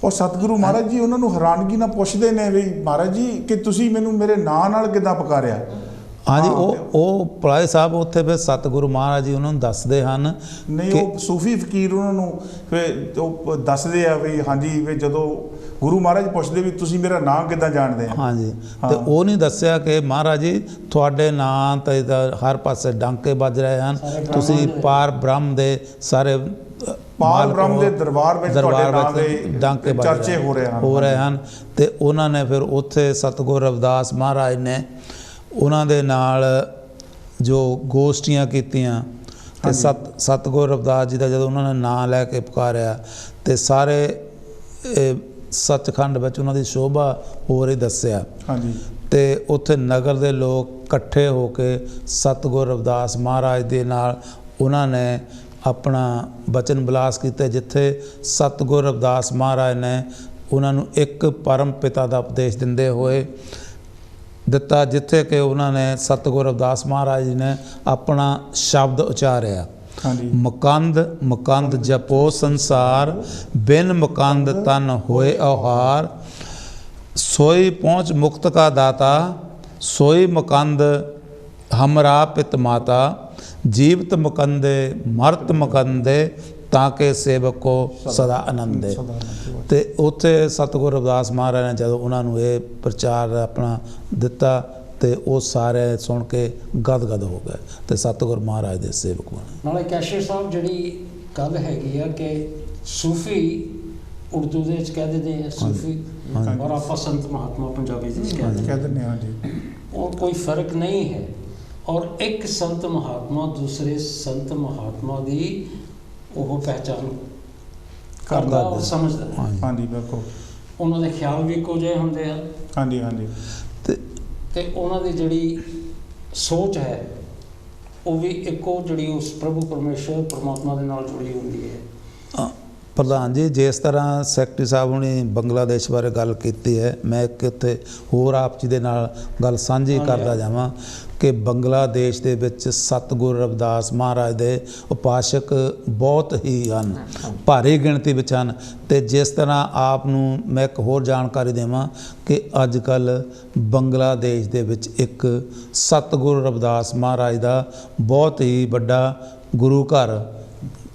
ਉਹ ਸਤਿਗੁਰੂ ਮਹਾਰਾਜ ਜੀ ਉਹਨਾਂ ਨੂੰ ਹੈਰਾਨਗੀ ਨਾਲ ਪੁੱਛਦੇ ਨੇ ਵੀ ਮਹਾਰਾਜ ਜੀ ਕਿ ਤੁਸੀਂ ਮੈਨੂੰ ਮੇਰੇ ਨਾਂ ਨਾਲ ਕਿੱਦਾਂ ਪੁਕਾਰਿਆ? ਹਾਂਜੀ, ਉਹ ਪਲਾਏ ਸਾਹਿਬ ਉੱਥੇ ਫਿਰ ਸਤਿਗੁਰੂ ਮਹਾਰਾਜ ਜੀ ਉਹਨਾਂ ਨੂੰ ਦੱਸਦੇ ਹਨ। ਨਹੀਂ, ਉਹ ਸੂਫੀ ਫਕੀਰ ਉਹਨਾਂ ਨੂੰ ਫਿਰ ਉਹ ਦੱਸਦੇ ਆ ਵੀ ਹਾਂਜੀ, ਵੀ ਜਦੋਂ ਗੁਰੂ ਮਹਾਰਾਜ ਪੁੱਛਦੇ ਵੀ ਤੁਸੀਂ ਮੇਰਾ ਨਾਂ ਕਿੱਦਾਂ ਜਾਣਦੇ ਆ? ਹਾਂਜੀ, ਤੇ ਉਹ ਨਹੀਂ ਦੱਸਿਆ ਕਿ ਮਹਾਰਾਜ ਜੀ ਤੁਹਾਡੇ ਨਾਂ ਤੇ ਹਰ ਪਾਸੇ ਡਾਂਕੇ ਵੱਜ ਰਹੇ ਹਨ, ਤੁਸੀਂ ਪਾਰ ਬ੍ਰਹਮ ਦੇ ਸਾਰੇ ਪਾਰ ਬ੍ਰਹਮ ਦੇ ਦਰਬਾਰ ਵਿੱਚ ਤੁਹਾਡੇ ਨਾਂ ਦੇ ਡਾਂਕੇ ਚਰਚੇ ਹੋ ਰਹੇ ਹਨ। ਤੇ ਉਹਨਾਂ ਨੇ ਫਿਰ ਉੱਥੇ ਸਤਿਗੁਰੂ ਰਵਿਦਾਸ ਮਹਾਰਾਜ ਨੇ ਉਹਨਾਂ ਦੇ ਨਾਲ ਜੋ ਗੋਸ਼ਟੀਆਂ ਕੀਤੀਆਂ ਤੇ ਸਤਿਗੁਰੂ ਰਵਿਦਾਸ ਜੀ ਦਾ ਜਦੋਂ ਉਹਨਾਂ ਨੇ ਨਾਂ ਲੈ ਕੇ ਪੁਕਾਰਿਆ ਤੇ ਸਾਰੇ ਸੱਚਖੰਡ ਵਿੱਚ ਉਹਨਾਂ ਦੀ ਸ਼ੋਭਾ ਹੋ ਰਹੀ ਦੱਸਿਆ। ਹਾਂਜੀ, ਤੇ ਉੱਥੇ ਨਗਰ ਦੇ ਲੋਕ ਇਕੱਠੇ ਹੋ ਕੇ ਸਤਿਗੁਰੂ ਰਵਿਦਾਸ ਮਹਾਰਾਜ ਦੇ ਨਾਲ ਉਹਨਾਂ ਨੇ ਆਪਣਾ ਬਚਨ ਬਿਲਾਸ ਕੀਤੇ, ਜਿੱਥੇ ਸਤਿਗੁਰੂ ਰਵਿਦਾਸ ਮਹਾਰਾਜ ਨੇ ਉਹਨਾਂ ਨੂੰ ਇੱਕ ਪਰਮ ਪਿਤਾ ਦਾ ਉਪਦੇਸ਼ ਦਿੰਦੇ ਹੋਏ ਦਿੱਤਾ, ਜਿੱਥੇ ਕਿ ਉਹਨਾਂ ਨੇ ਸਤਿਗੁਰੂ ਰਵਿਦਾਸ ਮਹਾਰਾਜ ਜੀ ਨੇ ਆਪਣਾ ਸ਼ਬਦ ਉਚਾਰਿਆ, ਮਕੰਦ ਜਪੋ ਸੰਸਾਰ, ਬਿਨ ਮਕੰਦ ਤਨ ਹੋਏ ਔਹਾਰ, ਸੋਈ ਪਹੁੰਚ ਮੁਕਤ ਕਾ ਦਾਤਾ, ਸੋਈ ਮਕੰਦ ਹਮਰਾ ਪਿਤ ਮਾਤਾ, ਜੀਵਤ ਮੁਕੰਦੇ ਮਰਤ ਮੁਕੰਦੇ, ਤਾਂ ਕਿ ਸੇਵਕ ਕੋ ਸਦਾ ਆਨੰਦੇ। ਤੇ ਉੱਥੇ ਸਤਿਗੁਰੂ ਰਵਿਦਾਸ ਮਹਾਰਾਜ ਨੇ ਜਦੋਂ ਉਹਨਾਂ ਨੂੰ ਇਹ ਪ੍ਰਚਾਰ ਆਪਣਾ ਦਿੱਤਾ ਤੇ ਉਹ ਸਾਰੇ ਸੁਣ ਕੇ ਗਦਗਦ ਹੋ ਗਏ ਤੇ ਸਤਿਗੁਰੂ ਮਹਾਰਾਜ ਦੇ ਸੇਵਕ ਬਣੇ। ਨਾਲੇ ਕੈਸ਼ੀਅਰ ਸਾਹਿਬ ਜਿਹੜੀ ਗੱਲ ਹੈਗੀ ਆ ਕਿ ਸੂਫੀ ਉਰਦੂ ਦੇ ਵਿੱਚ ਕਹਿ ਦਿੰਦੇ ਆ ਸੂਫੀ, ਔਰ ਆਪਾਂ ਸੰਤ ਮਹਾਤਮਾ ਪੰਜਾਬੀ ਦੇ ਵਿੱਚ ਕਹਿ ਦਿੰਦੇ ਹਾਂ ਜੀ। ਉਹ ਕੋਈ ਫਰਕ ਨਹੀਂ ਹੈ, ਔਰ ਇੱਕ ਸੰਤ ਮਹਾਤਮਾ ਦੂਸਰੇ ਸੰਤ ਮਹਾਤਮਾ ਦੀ ਉਹ ਪਹਿਚਾਨ ਕਰਦਾ, ਉਹ ਸਮਝਦਾ। ਹਾਂਜੀ, ਬਿਲਕੁਲ। ਉਹਨਾਂ ਦੇ ਖਿਆਲ ਵੀ ਇੱਕੋ ਜਿਹੇ ਹੁੰਦੇ ਆ। ਹਾਂਜੀ, ਹਾਂਜੀ। ਤੇ ਉਹਨਾਂ ਦੀ ਜਿਹੜੀ ਸੋਚ ਹੈ ਉਹ ਵੀ ਇੱਕੋ, ਜਿਹੜੀ ਉਸ ਪ੍ਰਭੂ ਪਰਮੇਸ਼ਰ ਪਰਮਾਤਮਾ ਦੇ ਨਾਲ ਜੁੜੀ ਹੁੰਦੀ ਹੈ। ਪ੍ਰਧਾਨ ਜੀ, ਜਿਸ ਤਰ੍ਹਾਂ ਸੈਕਟਰੀ ਸਾਹਿਬ ਨੇ ਬੰਗਲਾਦੇਸ਼ ਬਾਰੇ ਗੱਲ ਕੀਤੀ ਹੈ, ਮੈਂ ਇੱਕ ਇੱਥੇ ਹੋਰ ਆਪ ਜੀ ਦੇ ਨਾਲ ਗੱਲ ਸਾਂਝੀ ਕਰਦਾ ਜਾਵਾਂ ਕਿ ਬੰਗਲਾਦੇਸ਼ ਦੇ ਵਿੱਚ ਸਤਿਗੁਰੂ ਰਵਿਦਾਸ ਮਹਾਰਾਜ ਦੇ ਉਪਾਸ਼ਕ ਬਹੁਤ ਹੀ ਹਨ, ਭਾਰੀ ਗਿਣਤੀ ਵਿੱਚ ਹਨ। ਅਤੇ ਜਿਸ ਤਰ੍ਹਾਂ ਆਪ ਨੂੰ ਮੈਂ ਇੱਕ ਹੋਰ ਜਾਣਕਾਰੀ ਦੇਵਾਂ ਕਿ ਅੱਜ ਕੱਲ੍ਹ ਬੰਗਲਾਦੇਸ਼ ਦੇ ਵਿੱਚ ਇੱਕ ਸਤਿਗੁਰੂ ਰਵਿਦਾਸ ਮਹਾਰਾਜ ਦਾ ਬਹੁਤ ਹੀ ਵੱਡਾ ਗੁਰੂ ਘਰ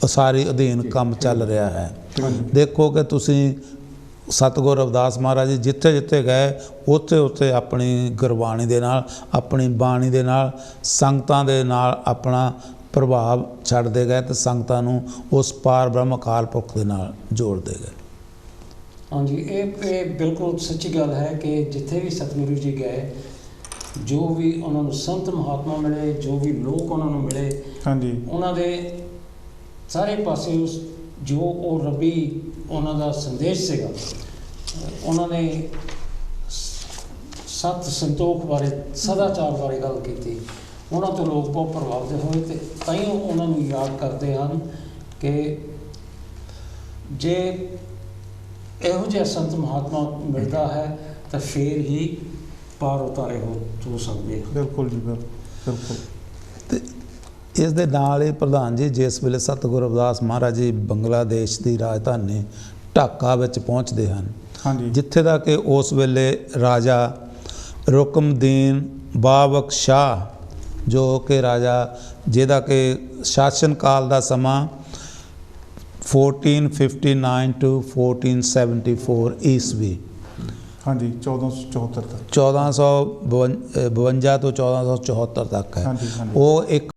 ਉਸਾਰੀ ਅਧੀਨ ਕੰਮ ਚੱਲ ਰਿਹਾ ਹੈ। ਦੇਖੋ ਕਿ ਤੁਸੀਂ ਸਤਿਗੁਰੂ ਰਵਿਦਾਸ ਮਹਾਰਾਜ ਜੀ ਜਿੱਥੇ ਜਿੱਥੇ ਗਏ ਉੱਥੇ ਉੱਥੇ ਆਪਣੀ ਗੁਰਬਾਣੀ ਦੇ ਨਾਲ, ਆਪਣੀ ਬਾਣੀ ਦੇ ਨਾਲ, ਸੰਗਤਾਂ ਦੇ ਨਾਲ ਆਪਣਾ ਪ੍ਰਭਾਵ ਛੱਡਦੇ ਗਏ ਅਤੇ ਸੰਗਤਾਂ ਨੂੰ ਉਸ ਪਾਰ ਬ੍ਰਹਮ ਅਕਾਲ ਪੁਰਖ ਦੇ ਨਾਲ ਜੋੜਦੇ ਗਏ। ਹਾਂਜੀ, ਇਹ ਬਿਲਕੁਲ ਸੱਚੀ ਗੱਲ ਹੈ ਕਿ ਜਿੱਥੇ ਵੀ ਸਤਿਗੁਰੂ ਜੀ ਗਏ, ਜੋ ਵੀ ਉਹਨਾਂ ਨੂੰ ਸੰਤ ਮਹਾਤਮਾ ਮਿਲੇ, ਜੋ ਵੀ ਲੋਕ ਉਹਨਾਂ ਨੂੰ ਮਿਲੇ, ਹਾਂਜੀ, ਉਹਨਾਂ ਦੇ ਸਾਰੇ ਪਾਸੇ ਉਸ ਜੋ ਉਹ ਰੱਬੀ ਉਹਨਾਂ ਦਾ ਸੰਦੇਸ਼ ਸੀਗਾ, ਉਹਨਾਂ ਨੇ ਸਤ ਸੰਤੋਖ ਬਾਰੇ, ਸਦਾਚਾਰ ਬਾਰੇ ਗੱਲ ਕੀਤੀ। ਉਹਨਾਂ ਤੋਂ ਲੋਕ ਬਹੁਤ ਪ੍ਰਭਾਵਿਤ ਹੋਏ ਅਤੇ ਤਾਈਓ ਉਹਨਾਂ ਨੂੰ ਯਾਦ ਕਰਦੇ ਹਨ ਕਿ ਜੇ ਇਹੋ ਜਿਹਾ ਸੰਤ ਮਹਾਤਮਾ ਮਿਲਦਾ ਹੈ ਤਾਂ ਫਿਰ ਹੀ ਪਾਰ ਉਤਾਰੇ ਹੋ ਸਕਦੇ ਹਨ। ਬਿਲਕੁਲ ਜੀ, ਬਿਲਕੁਲ। ਅਤੇ ਇਸ ਦੇ ਨਾਲ ਹੀ ਪ੍ਰਧਾਨ ਜੀ, ਜਿਸ ਵੇਲੇ ਸਤਿਗੁਰੂ ਰਵਿਦਾਸ ਮਹਾਰਾਜ ਜੀ ਬੰਗਲਾਦੇਸ਼ ਦੀ ਰਾਜਧਾਨੀ ਢਾਕਾ ਵਿੱਚ ਪਹੁੰਚਦੇ ਹਨ, ਹਾਂਜੀ, ਜਿੱਥੇ ਦਾ ਕਿ ਉਸ ਵੇਲੇ ਰਾਜਾ ਰੁਕਮਦੀਨ ਬਾਬਕ ਸ਼ਾਹ, ਜੋ ਕਿ ਰਾਜਾ ਜਿਹਦਾ ਕਿ ਸ਼ਾਸਨ ਕਾਲ ਦਾ ਸਮਾਂ 1459 to 1474 ਈਸਵੀ, ਹਾਂਜੀ, 1474 ਤੱਕ, 1452 ਤੋਂ 1474 ਤੱਕ ਹੈ। ਹਾਂਜੀ, ਹਾਂਜੀ। ਉਹ ਇੱਕ